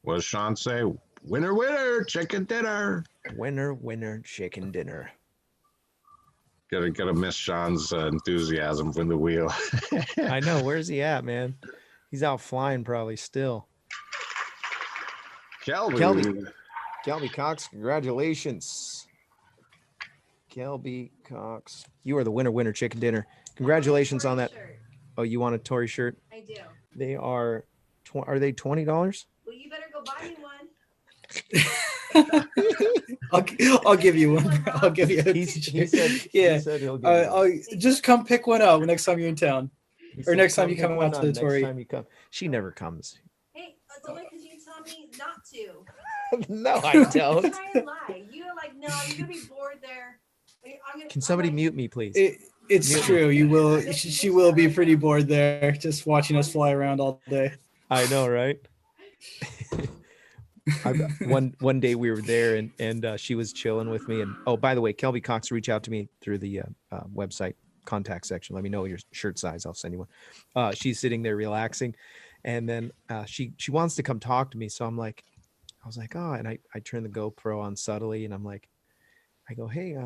[SPEAKER 4] What does Sean say? Winner, winner, chicken dinner.
[SPEAKER 3] Winner, winner, chicken dinner.
[SPEAKER 4] Gotta miss Sean's enthusiasm from the wheel.
[SPEAKER 3] I know. Where's he at, man? He's out flying probably still. Kelby Cox, congratulations. Kelby Cox, you are the winner, chicken dinner. Congratulations on that.
[SPEAKER 5] Shirt.
[SPEAKER 3] Oh, you want a Torrey shirt?
[SPEAKER 5] I do.
[SPEAKER 3] They are, are they $20?
[SPEAKER 5] Well, you better go buy me one.
[SPEAKER 1] I'll give you one. I'll give you a
[SPEAKER 3] He
[SPEAKER 1] t-shirt.
[SPEAKER 3] said,
[SPEAKER 1] Yeah.
[SPEAKER 3] he said he'll give you one.
[SPEAKER 1] I'll just come pick one up next time you're in town.
[SPEAKER 3] He
[SPEAKER 1] or
[SPEAKER 3] said,
[SPEAKER 1] next time you
[SPEAKER 3] pick
[SPEAKER 1] come
[SPEAKER 3] one
[SPEAKER 1] out to
[SPEAKER 3] up
[SPEAKER 1] the
[SPEAKER 3] next
[SPEAKER 1] Torrey.
[SPEAKER 3] time you come. She never comes.
[SPEAKER 5] Hey, it's only because you tell me not to.
[SPEAKER 3] No, I don't.
[SPEAKER 5] Try and lie. You're like, no, you're gonna be bored there.
[SPEAKER 3] Can somebody mute me, please?
[SPEAKER 1] It's
[SPEAKER 3] Mute
[SPEAKER 1] true. You will. She will be pretty bored there, just watching us fly around all day.
[SPEAKER 3] I know, right? One day we were there and she was chilling with me. And oh, by the way, Kelby Cox, reach out to me through the website contact section. Let me know your shirt size. I'll send you one. She's sitting there relaxing, and then she wants to come talk to me. So I was like, oh, and I turn the GoPro on subtly, and I go, hey,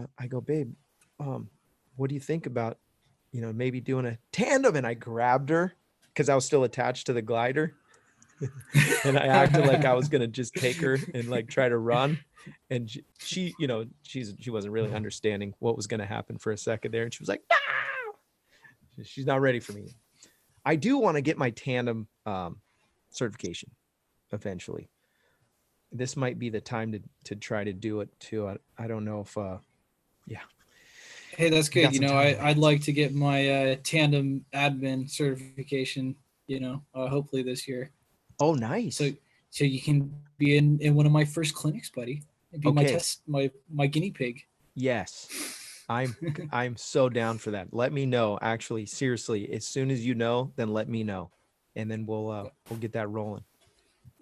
[SPEAKER 3] babe, what do you think about, maybe doing a tandem? And I grabbed her because I was still attached to the glider. And I acted like I was going to just take her and like try to run. And she wasn't really understanding what was going to happen for a second there. And she was like, no! She's not ready for me. I do want to get my tandem certification eventually. This might be the time to try to do it too. I don't know if, yeah.
[SPEAKER 1] Hey, that's
[SPEAKER 3] We got
[SPEAKER 1] good.
[SPEAKER 3] some time.
[SPEAKER 1] I'd like to get my tandem admin certification, hopefully this year.
[SPEAKER 3] Oh, nice.
[SPEAKER 1] So you can be in one of my first clinics, buddy. And be my
[SPEAKER 3] Okay.
[SPEAKER 1] test, my guinea pig.
[SPEAKER 3] Yes. I'm so down for that. Let me know. Actually, seriously, as soon as you know, then let me know. And then we'll get that rolling.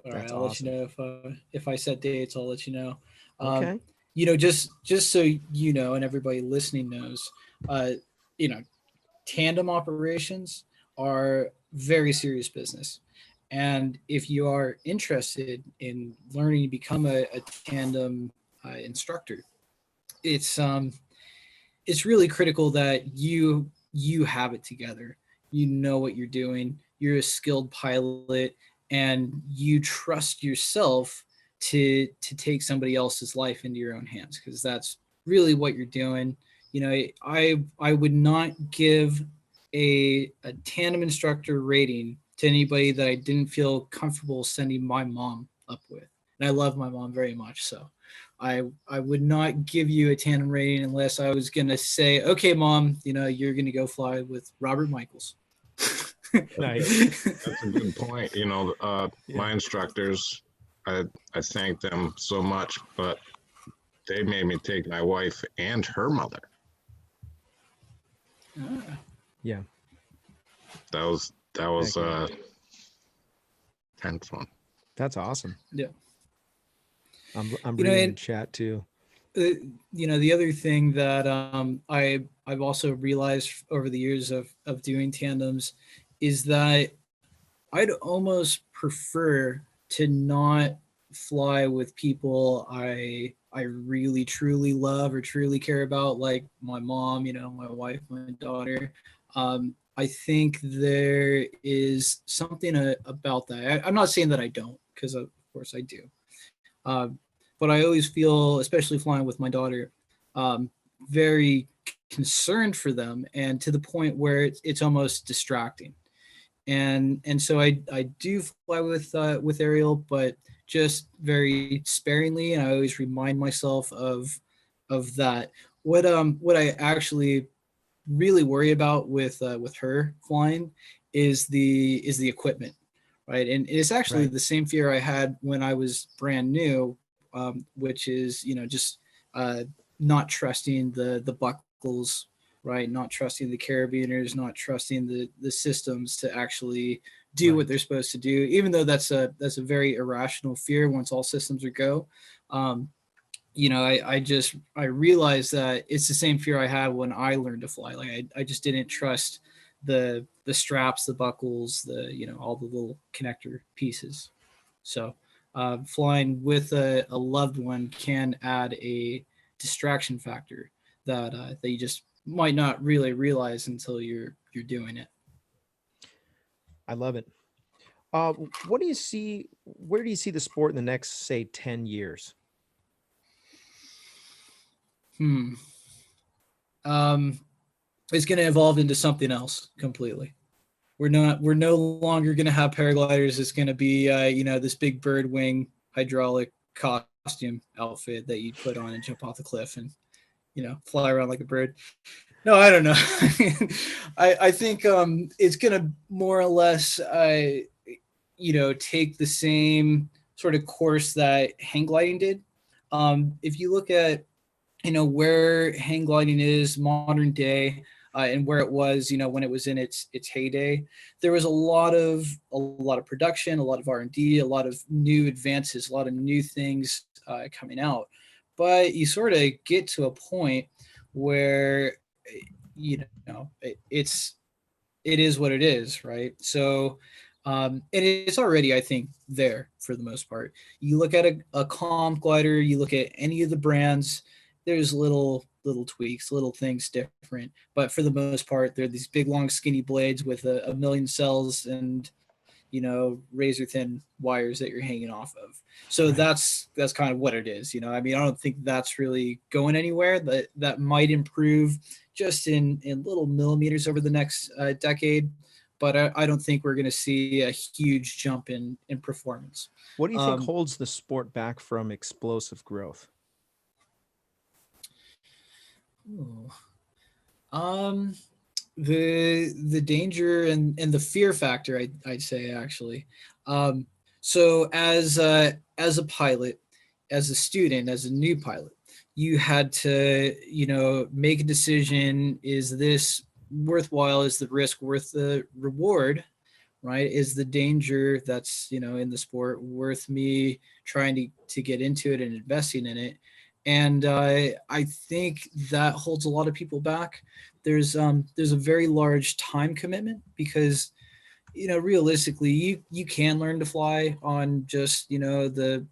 [SPEAKER 1] All right,
[SPEAKER 3] That's
[SPEAKER 1] I'll
[SPEAKER 3] awesome.
[SPEAKER 1] let you know if I set dates. I'll let you know.
[SPEAKER 3] Okay.
[SPEAKER 1] Just so you know, and everybody listening knows, tandem operations are very serious business. And if you are interested in learning to become a tandem instructor, it's really critical that you have it together. You know what you're doing. You're a skilled pilot, and you trust yourself to take somebody else's life into your own hands, because that's really what you're doing. I would not give a tandem instructor rating to anybody that I didn't feel comfortable sending my mom up with. And I love my mom very much. So I would not give you a tandem rating unless I was going to say, okay, mom, you're going to go fly with Robert Michiels.
[SPEAKER 3] Nice.
[SPEAKER 4] That's a good point. My instructors, I thank them so much, but they made me take my wife and her mother.
[SPEAKER 3] Yeah.
[SPEAKER 4] That was
[SPEAKER 3] Heck
[SPEAKER 4] tense fun.
[SPEAKER 3] That's awesome.
[SPEAKER 1] Yeah.
[SPEAKER 3] I'm reading in chat too.
[SPEAKER 1] The other thing that I've also realized over the years of doing tandems is that I'd almost prefer to not fly with people I really truly love or truly care about, like my mom, my wife, my daughter. I think there is something about that. I'm not saying that I don't, because of course I do. But I always feel, especially flying with my daughter, very concerned for them, and to the point where it's almost distracting. And so I do fly with Ariel, but just very sparingly, and I always remind myself of that. What I actually really worry about with her flying is the equipment, right? And it's actually
[SPEAKER 3] Right.
[SPEAKER 1] the same fear I had when I was brand new, which is just not trusting the buckles, right? Not trusting the carabiners, not trusting the systems to actually do what they're supposed to do, even though that's a very irrational fear once all systems are go. I realized that it's the same fear I had when I learned to fly. Like I just didn't trust the straps, the buckles, all the little connector pieces. So flying with a loved one can add a distraction factor that you just might not really realize until you're doing it.
[SPEAKER 3] I love it. What do you see? Where do you see the sport in the next, say, 10 years?
[SPEAKER 1] It's going to evolve into something else completely. We're no longer going to have paragliders. It's going to be, this big bird wing hydraulic costume outfit that you put on and jump off the cliff and, fly around like a bird. No, I don't know. I think it's going to more or less, take the same sort of course that hang gliding did. If you look at, where hang gliding is modern day, and where it was, when it was in its heyday, there was a lot of production, a lot of R&D, a lot of new advances, a lot of new things coming out. But you sort of get to a point where, it is what it is, right? So, and it's already, I think, there for the most part. You look at a comp glider, you look at any of the brands, there's little tweaks, little things different, but for the most part, they're these big, long, skinny blades with a million cells and, razor thin wires that you're hanging off of. So
[SPEAKER 3] Right.
[SPEAKER 1] that's kind of what it is. I don't think that's really going anywhere. That might improve just in little millimeters over the next decade, but I don't think we're going to see a huge jump in performance.
[SPEAKER 3] What do you think holds the sport back from explosive growth?
[SPEAKER 1] The danger and the fear factor, I'd say, actually. So as a pilot, as a student, as a new pilot, you had to make a decision. Is this worthwhile? Is the risk worth the reward? Right? Is the danger that's in the sport worth me trying to get into it and investing in it? And I think that holds a lot of people back. There's a very large time commitment because realistically you can learn to fly on just the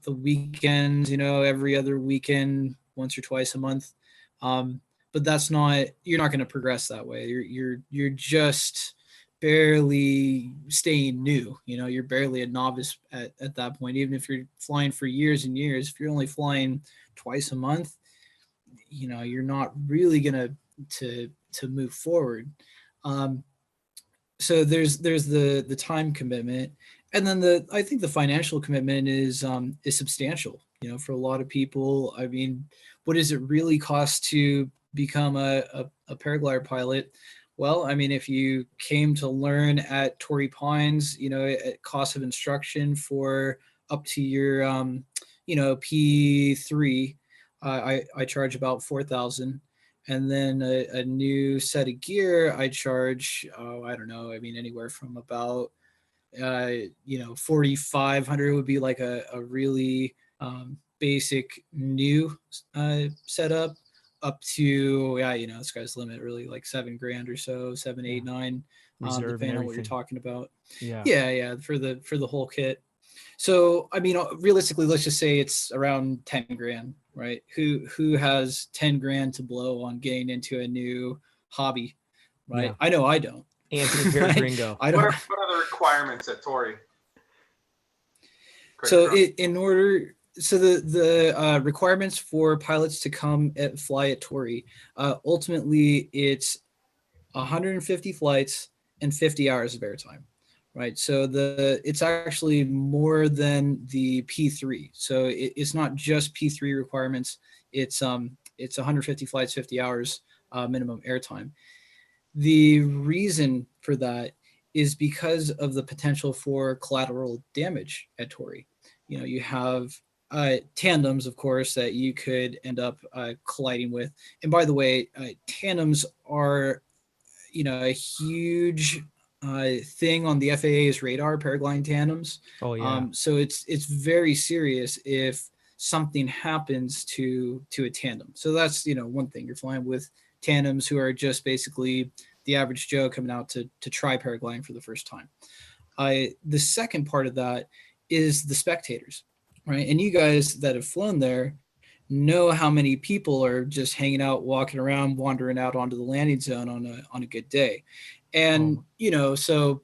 [SPEAKER 1] weekends, every other weekend, once or twice a month, but you're not going to progress that way. You're just barely staying new. You're barely a novice at that point. Even if you're flying for years and years, if you're only flying twice a month, you're not really gonna to move forward. So there's the time commitment, and then I think the financial commitment is substantial. For a lot of people, I mean, what does it really cost to become a paraglider pilot? Well, I mean, if you came to learn at Torrey Pines, at cost of instruction for up to your P3, I charge about $4,000, and then a new set of gear I charge, I don't know, I mean, anywhere from about $4,500 would be like a really basic new setup, up to the sky's the limit, really, like $7,000 or so, 7, 8, 9, depending on what you're talking about. Yeah, for the whole kit. So, I mean, realistically, let's just say it's around 10 grand, right? Who has 10 grand to blow on getting into a new hobby, right?
[SPEAKER 3] Yeah.
[SPEAKER 1] I know I don't.
[SPEAKER 3] Anthony Peregringo.
[SPEAKER 1] I don't.
[SPEAKER 2] What are the requirements at Torrey?
[SPEAKER 1] So the requirements for pilots to come fly at Torrey, ultimately it's 150 flights and 50 hours of airtime. Right. So it's actually more than the P3. So it's not just P3 requirements. It's 150 flights, 50 hours minimum airtime. The reason for that is because of the potential for collateral damage at Torrey. You have tandems, of course, that you could end up colliding with. And by the way, tandems are, a huge thing on the FAA's radar, paragliding tandems.
[SPEAKER 3] Oh yeah.
[SPEAKER 1] So it's very serious if something happens to a tandem. So that's, one thing. You're flying with tandems who are just basically the average Joe coming out to try paragliding for the first time. The second part of that is the spectators, right? And you guys that have flown there know how many people are just hanging out, walking around, wandering out onto the landing zone on a good day. And, so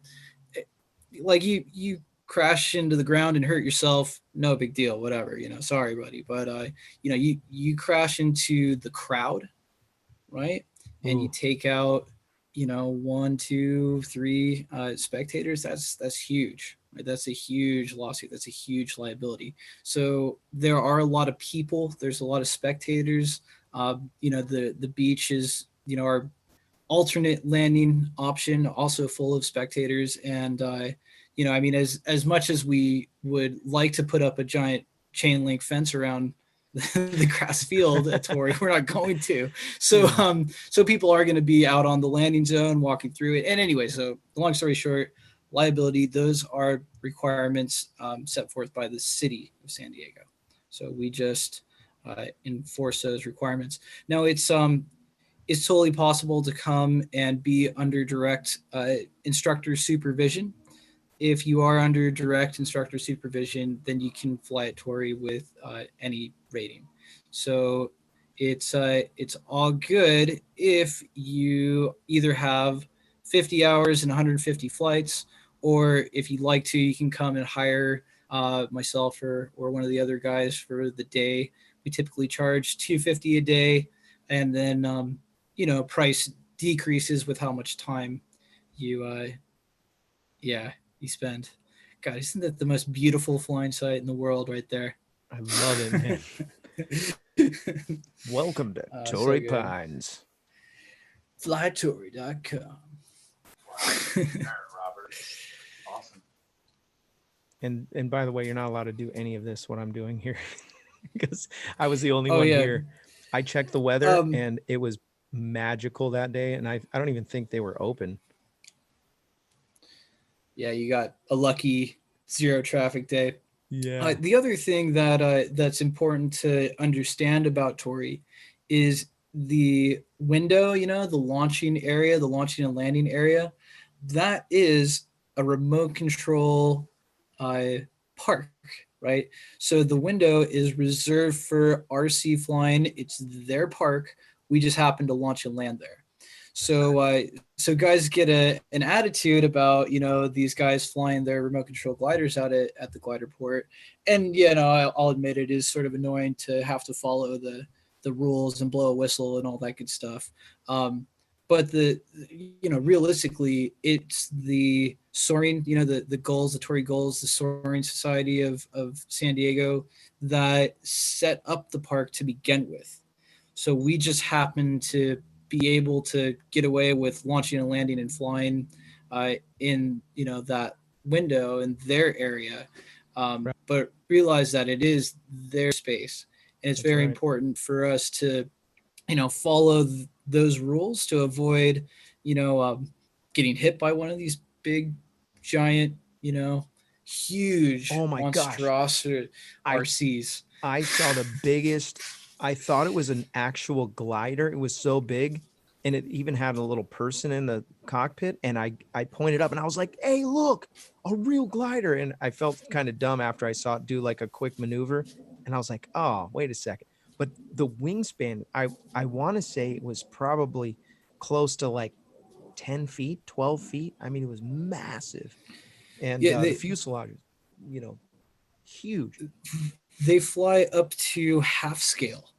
[SPEAKER 1] like you crash into the ground and hurt yourself, no big deal, whatever, sorry, buddy. But, you crash into the crowd, right? And you take out, 1, 2, 3 spectators. That's huge. Right? That's a huge lawsuit. That's a huge liability. So there are a lot of people. There's a lot of spectators. The beach is, our alternate landing option, also full of spectators. And as much as we would like to put up a giant chain link fence around the grass field at Torrey, we're not going to. So so people are going to be out on the landing zone walking through it. And anyway, so long story short, liability, those are requirements set forth by the city of San Diego. So we just enforce those requirements. Now it's totally possible to come and be under direct instructor supervision. If you are under direct instructor supervision, then you can fly at Torrey with any rating. So it's all good if you either have 50 hours and 150 flights, or if you'd like to, you can come and hire myself or one of the other guys for the day. We typically charge $250 a day, and then price decreases with how much time you spend. God, isn't that the most beautiful flying site in the world right there?
[SPEAKER 3] I love it, man. Welcome to Torrey Pines.
[SPEAKER 1] Flytorrey.com.
[SPEAKER 2] Robert. Awesome.
[SPEAKER 3] And by the way, you're not allowed to do any of this, what I'm doing here, because I was the only one here. I checked the weather and it was magical that day, and I don't even think they were open.
[SPEAKER 1] Yeah, you got a lucky 0 traffic day.
[SPEAKER 3] Yeah.
[SPEAKER 1] The other thing that's important to understand about Torrey is the window, the launching area, the launching and landing area. That is a remote control park, right? So the window is reserved for RC flying. It's their park. We just happen to launch and land there. So so guys get an attitude about, these guys flying their remote control gliders out at the glider port. And, I'll admit it is sort of annoying to have to follow the rules and blow a whistle and all that good stuff. But realistically, it's the soaring, the goals, the Torrey goals, the Soaring Society of San Diego that set up the park to begin with. So we just happen to be able to get away with launching and landing and flying in that window in their area, but realize that it is their space, and it's very important for us to follow those rules to avoid getting hit by one of these big giant huge monstrosity RCs.
[SPEAKER 3] I saw the biggest. I thought it was an actual glider. It was so big, and it even had a little person in the cockpit. And I pointed up and I was like, "Hey, look, a real glider!" And I felt kind of dumb after I saw it do like a quick maneuver. And I was like, "Oh, wait a second." But the wingspan, I want to say it was probably close to like 10 feet, 12 feet. I mean, it was massive. And the fuselage, huge.
[SPEAKER 1] They fly up to half scale.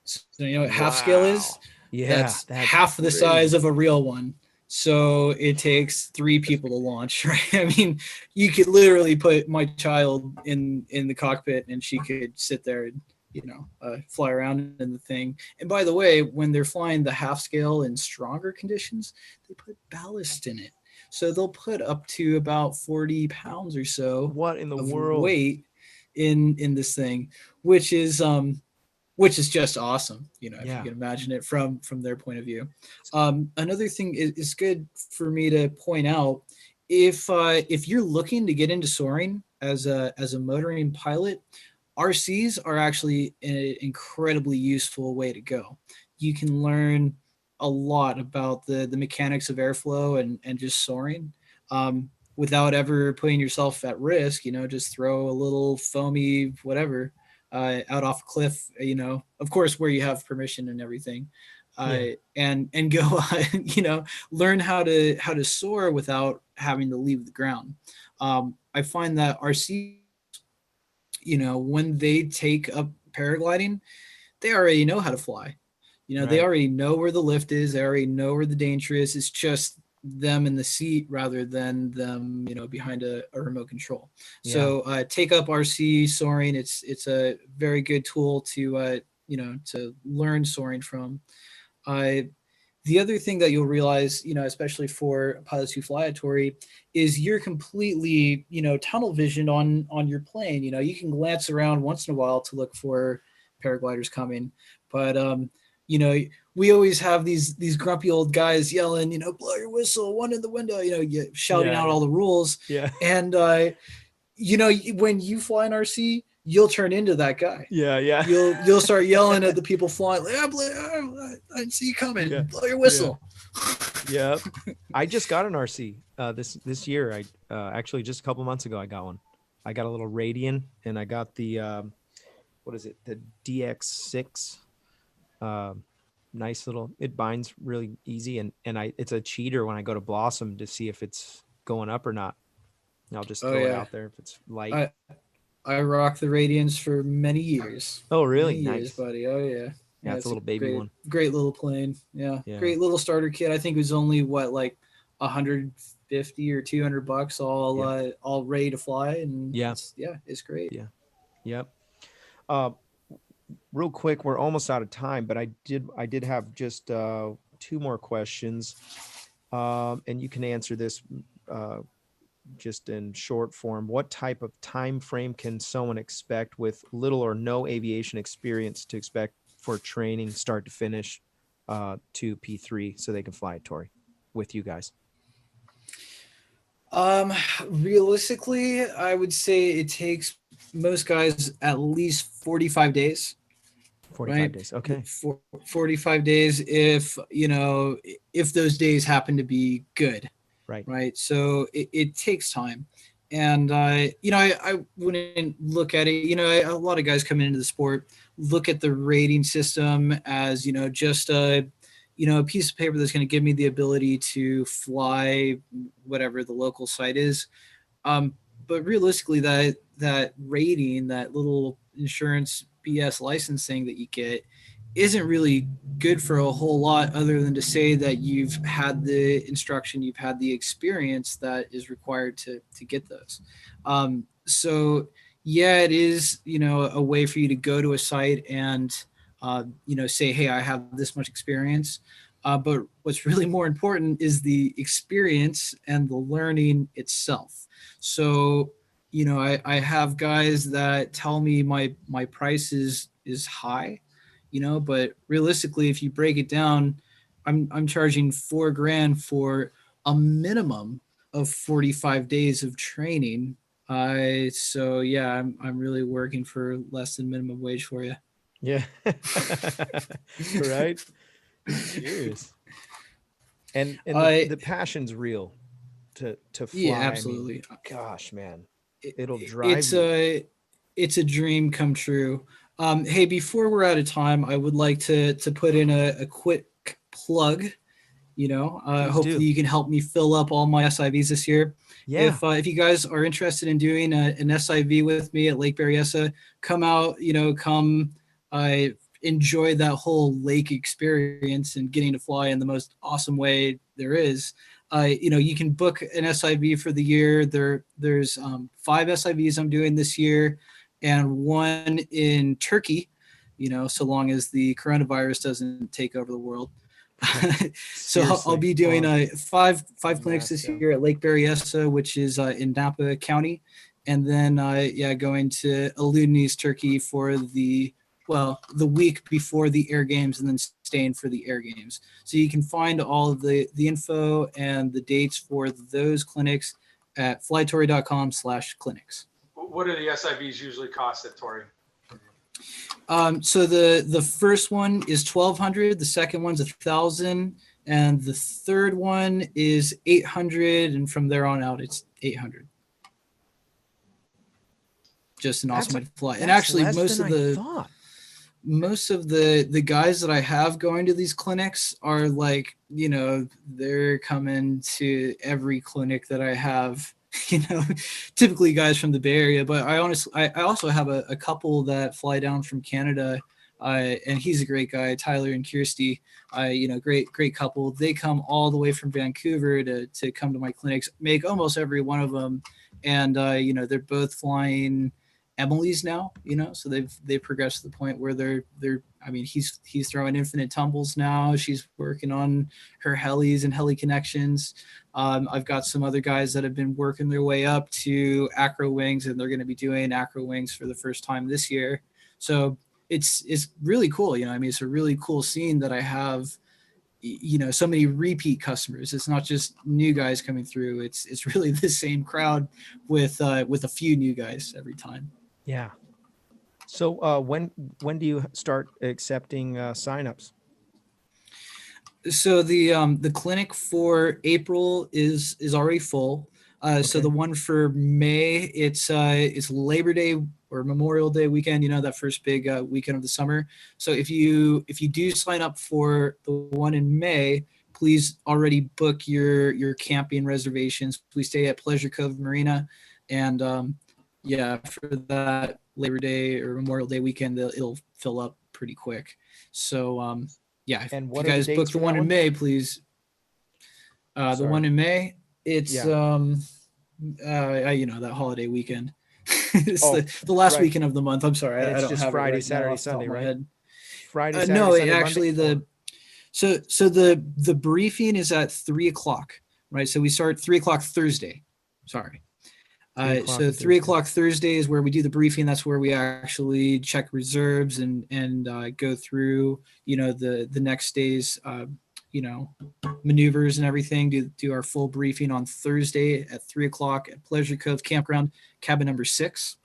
[SPEAKER 1] So you know what half scale is?
[SPEAKER 3] Yeah,
[SPEAKER 1] that's half the size of a real one. So it takes 3 people to launch, right? I mean, you could literally put my child in the cockpit and she could sit there and fly around in the thing. And by the way, when they're flying the half scale in stronger conditions, they put ballast in it. So they'll put up to about 40 pounds or so.
[SPEAKER 3] What in the world?
[SPEAKER 1] Weight in this thing, which is just awesome. You know, if you can imagine it from their point of view. Another thing is good for me to point out, if you're looking to get into soaring as a motoring pilot, RCs are actually an incredibly useful way to go. You can learn a lot about the mechanics of airflow and just soaring, without ever putting yourself at risk. You know, just throw a little foamy whatever out off a cliff. You know, of course, where you have permission and everything, and go. You know, learn how to soar without having to leave the ground. I find that RC, you know, when they take up paragliding, they already know how to fly. You know, they already know where the lift is. They already know where the danger is. It's just them in the seat rather than them, you know, behind a remote control. So take up RC soaring. It's a very good tool to, you know, to learn soaring from. The other thing that you'll realize, you know, especially for pilots who fly at Torrey, is you're completely, you know, tunnel vision on your plane. You know, you can glance around once in a while to look for paragliders coming, but you know, we always have these grumpy old guys yelling, you know, blow your whistle, one in the window, you know, shouting out all the rules. And you know, when you fly an RC, you'll turn into that guy. You'll start yelling at the people flying, like, I see you coming. Blow your whistle.
[SPEAKER 3] I just got an RC this year. I actually just a couple months ago I got one. I got a little Radian, and I got the what is it? The DX6. Nice little. It binds really easy, and it's a cheater when I go to Blossom to see if it's going up or not. And I'll just throw it out there if it's light.
[SPEAKER 1] I rock the Radians for many years.
[SPEAKER 3] Oh, really?
[SPEAKER 1] Many
[SPEAKER 3] nice,
[SPEAKER 1] years, buddy. Oh yeah.
[SPEAKER 3] Yeah, it's a little baby one.
[SPEAKER 1] Great little plane. Yeah. Great little starter kit. I think it was only like $150 or $200 all ready to fly. And it's great.
[SPEAKER 3] Yep. Real quick, we're almost out of time, but I did have just 2 more questions. And you can answer this just in short form. What type of time frame can someone expect with little or no aviation experience to expect for training start to finish to P3 so they can fly at Torrey with you guys?
[SPEAKER 1] Realistically, I would say it takes most guys at least 45 days.
[SPEAKER 3] 45 days. Okay.
[SPEAKER 1] 45 days if, you know, if those days happen to be good. Right. So it takes time. And, you know, I wouldn't look at it, you know, a lot of guys coming into the sport look at the rating system as, you know, just a piece of paper that's going to give me the ability to fly whatever the local site is. But realistically, that rating, that little insurance BS licensing that you get, isn't really good for a whole lot other than to say that you've had the instruction, you've had the experience that is required to get those. So yeah, it is, you know, a way for you to go to a site and, you know, say, hey, I have this much experience. But what's really more important is the experience and the learning itself. So, you know, I have guys that tell me my price is high, you know, but realistically, if you break it down, I'm charging $4,000 for a minimum of 45 days of training. So yeah, I'm really working for less than minimum wage for you.
[SPEAKER 3] Yeah. Right. Cheers. And the passion's real to fly.
[SPEAKER 1] Yeah, absolutely.
[SPEAKER 3] I mean, gosh, man, it'll drive you.
[SPEAKER 1] It's a dream come true. Hey, before we're out of time, I would like to put in a quick plug. You know, hopefully you can help me fill up all my SIVs this year.
[SPEAKER 3] Yeah.
[SPEAKER 1] If you guys are interested in doing an SIV with me at Lake Berryessa, come out. You know, come enjoy that whole lake experience and getting to fly in the most awesome way there is. You know, you can book an SIV for the year. There's 5 SIVs I'm doing this year, and 1 in Turkey. You know, so long as the coronavirus doesn't take over the world. So I'll be doing 5 clinics this year at Lake Berryessa, which is in Napa County, and then going to Aluni's, Turkey for the week before the Air Games, and then staying for the Air Games. So you can find all of the info and the dates for those clinics at flytorrey.com/clinics.
[SPEAKER 2] What do the SIVs usually cost at Torrey?
[SPEAKER 1] So the first one is $1,200, the second one's $1,000, and the third one is $800, and from there on out it's $800. Just an awesome way to fly. And actually, most of the guys that I have going to these clinics are like, they're coming to every clinic that I have. Typically guys from the Bay Area, but I also have a couple that fly down from Canada, and he's a great guy, Tyler and Kirsty. Great couple. They come all the way from Vancouver to come to my clinics, make almost every one of them, and they're both flying Emily's now, so they've progressed to the point where they're he's throwing infinite tumbles now. She's working on her helis and heli connections. I've got some other guys that have been working their way up to Acro wings, and they're going to be doing Acro wings for the first time this year. So it's really cool. It's a really cool scene that I have, so many repeat customers. It's not just new guys coming through. It's really the same crowd with a few new guys every time.
[SPEAKER 3] Yeah. So when do you start accepting signups?
[SPEAKER 1] So the clinic for April is already full. So the one for May, it's Labor Day or Memorial Day weekend, that first big weekend of the summer. So if you do sign up for the one in May, please already book your camping reservations. We stay at Pleasure Cove Marina, and for that Labor Day or Memorial Day weekend, it'll fill up pretty quick. So if
[SPEAKER 3] and
[SPEAKER 1] you guys book the one in May, please. The one in May, it's that holiday weekend. It's the last weekend of the month. I'm sorry,
[SPEAKER 3] and
[SPEAKER 1] I don't
[SPEAKER 3] just
[SPEAKER 1] have
[SPEAKER 3] Friday,
[SPEAKER 1] it right
[SPEAKER 3] Saturday,
[SPEAKER 1] now off the top
[SPEAKER 3] Sunday,
[SPEAKER 1] of my
[SPEAKER 3] right?
[SPEAKER 1] head.
[SPEAKER 3] Friday, Saturday,
[SPEAKER 1] no,
[SPEAKER 3] Sunday,
[SPEAKER 1] actually
[SPEAKER 3] Monday?
[SPEAKER 1] the briefing is at 3:00, right? So we start 3:00 Thursday. Sorry. 3:00 Thursday is where we do the briefing. That's where we actually check reserves and go through, the next day's, maneuvers and everything. Do our full briefing on Thursday at 3:00 at Pleasure Cove Campground, cabin number 6.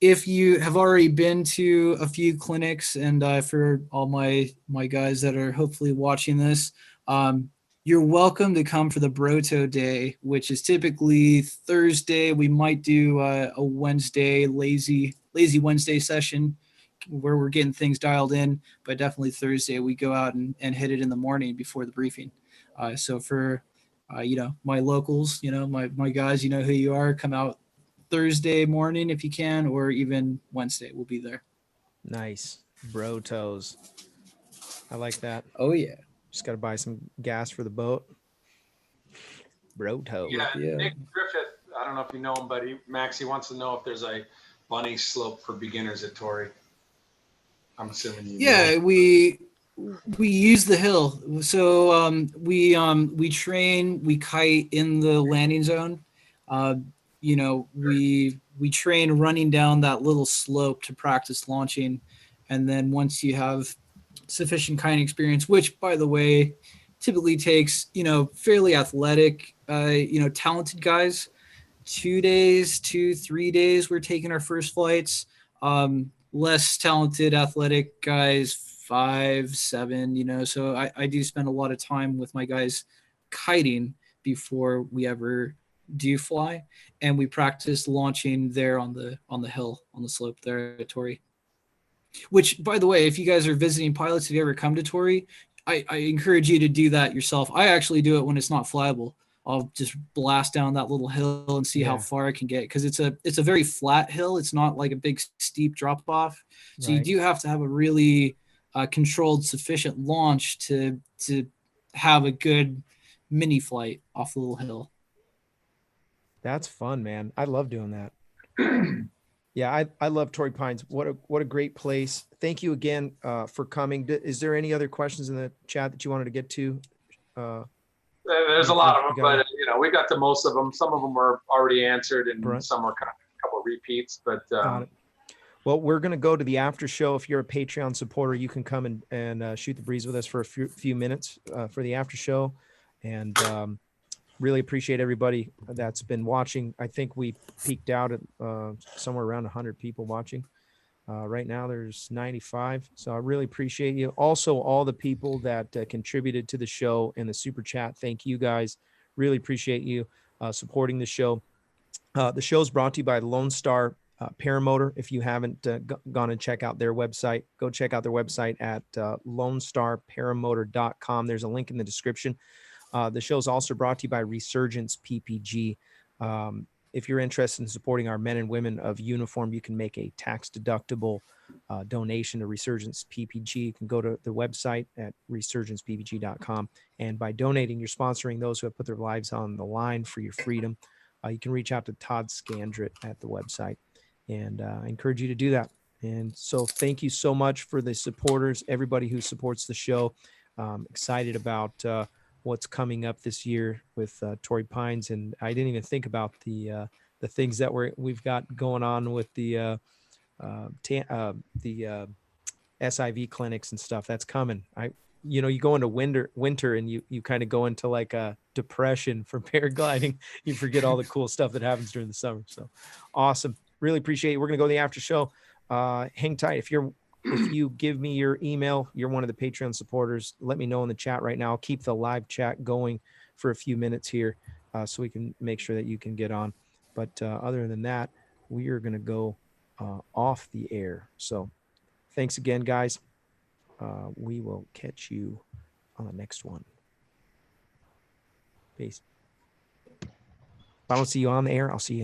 [SPEAKER 1] If you have already been to a few clinics, and for all my guys that are hopefully watching this, you're welcome to come for the Broto Day, which is typically Thursday. We might do a Wednesday, lazy Wednesday session where we're getting things dialed in, but definitely Thursday we go out and hit it in the morning before the briefing. So for, my locals, my guys, who you are, come out Thursday morning if you can, or even Wednesday, we'll be there.
[SPEAKER 3] Nice. Brotos. I like that.
[SPEAKER 1] Oh yeah.
[SPEAKER 3] Just got to buy some gas for the boat. Broto.
[SPEAKER 2] Yeah. Nick Griffith, I don't know if you know him, but he wants to know if there's a bunny slope for beginners at Torrey. I'm assuming you know.
[SPEAKER 1] we use the hill. So we train, we kite in the landing zone. We train running down that little slope to practice launching, and then once you have sufficient kiting experience, which by the way typically takes fairly athletic talented guys, 3 days we're taking our first flights. Less talented athletic guys 5, 7, so I do spend a lot of time with my guys kiting before we ever do fly, and we practice launching there on the hill, on the slope there at Torrey. Which, by the way, if you guys are visiting pilots, if you ever come to Torrey, I encourage you to do that yourself. I actually do it when it's not flyable. I'll just blast down that little hill and see how far I can get, because it's a very flat hill. It's not like a big steep drop off. So you do have to have a really controlled, sufficient launch to have a good mini flight off the little hill.
[SPEAKER 3] That's fun, man. I love doing that. Yeah, I love Torrey Pines. What a great place. Thank you again for coming. Is there any other questions in the chat that you wanted to get to?
[SPEAKER 2] There's a lot of them, but we got to most of them. Some of them were already answered, and
[SPEAKER 3] Right.
[SPEAKER 2] some were kind of a couple of repeats. But
[SPEAKER 3] Got it. Well, we're going to go to the after show. If you're a Patreon supporter, you can come and shoot the breeze with us for a few minutes for the after show. And really appreciate everybody that's been watching. I think we peaked out at somewhere around 100 people watching. Right now there's 95. So I really appreciate you. Also, all the people that contributed to the show in the super chat. Thank you guys. Really appreciate you supporting the show. The show is brought to you by Lone Star Paramotor. If you haven't gone and check out their website, go check out their website at lonestarparamotor.com. There's a link in the description. The show is also brought to you by Resurgence PPG. If you're interested in supporting our men and women of uniform, you can make a tax-deductible donation to Resurgence PPG. You can go to the website at resurgencepppg.com. And by donating, you're sponsoring those who have put their lives on the line for your freedom. You can reach out to Todd Scandrett at the website. And I encourage you to do that. And so thank you so much for the supporters, everybody who supports the show. Excited about what's coming up this year with Torrey Pines. And I didn't even think about the things that we've got going on with the SIV clinics and stuff that's coming. You go into winter and you kind of go into like a depression for paragliding. You forget all the cool stuff that happens during the summer. So awesome. Really appreciate it. We're going to go to the after show. Hang tight. If you give me your email, you're one of the Patreon supporters, let me know in the chat right now. I'll keep the live chat going for a few minutes here so we can make sure that you can get on. But other than that, we are going to go off the air. So thanks again, guys. We will catch you on the next one. Peace. If I don't see you on the air, I'll see you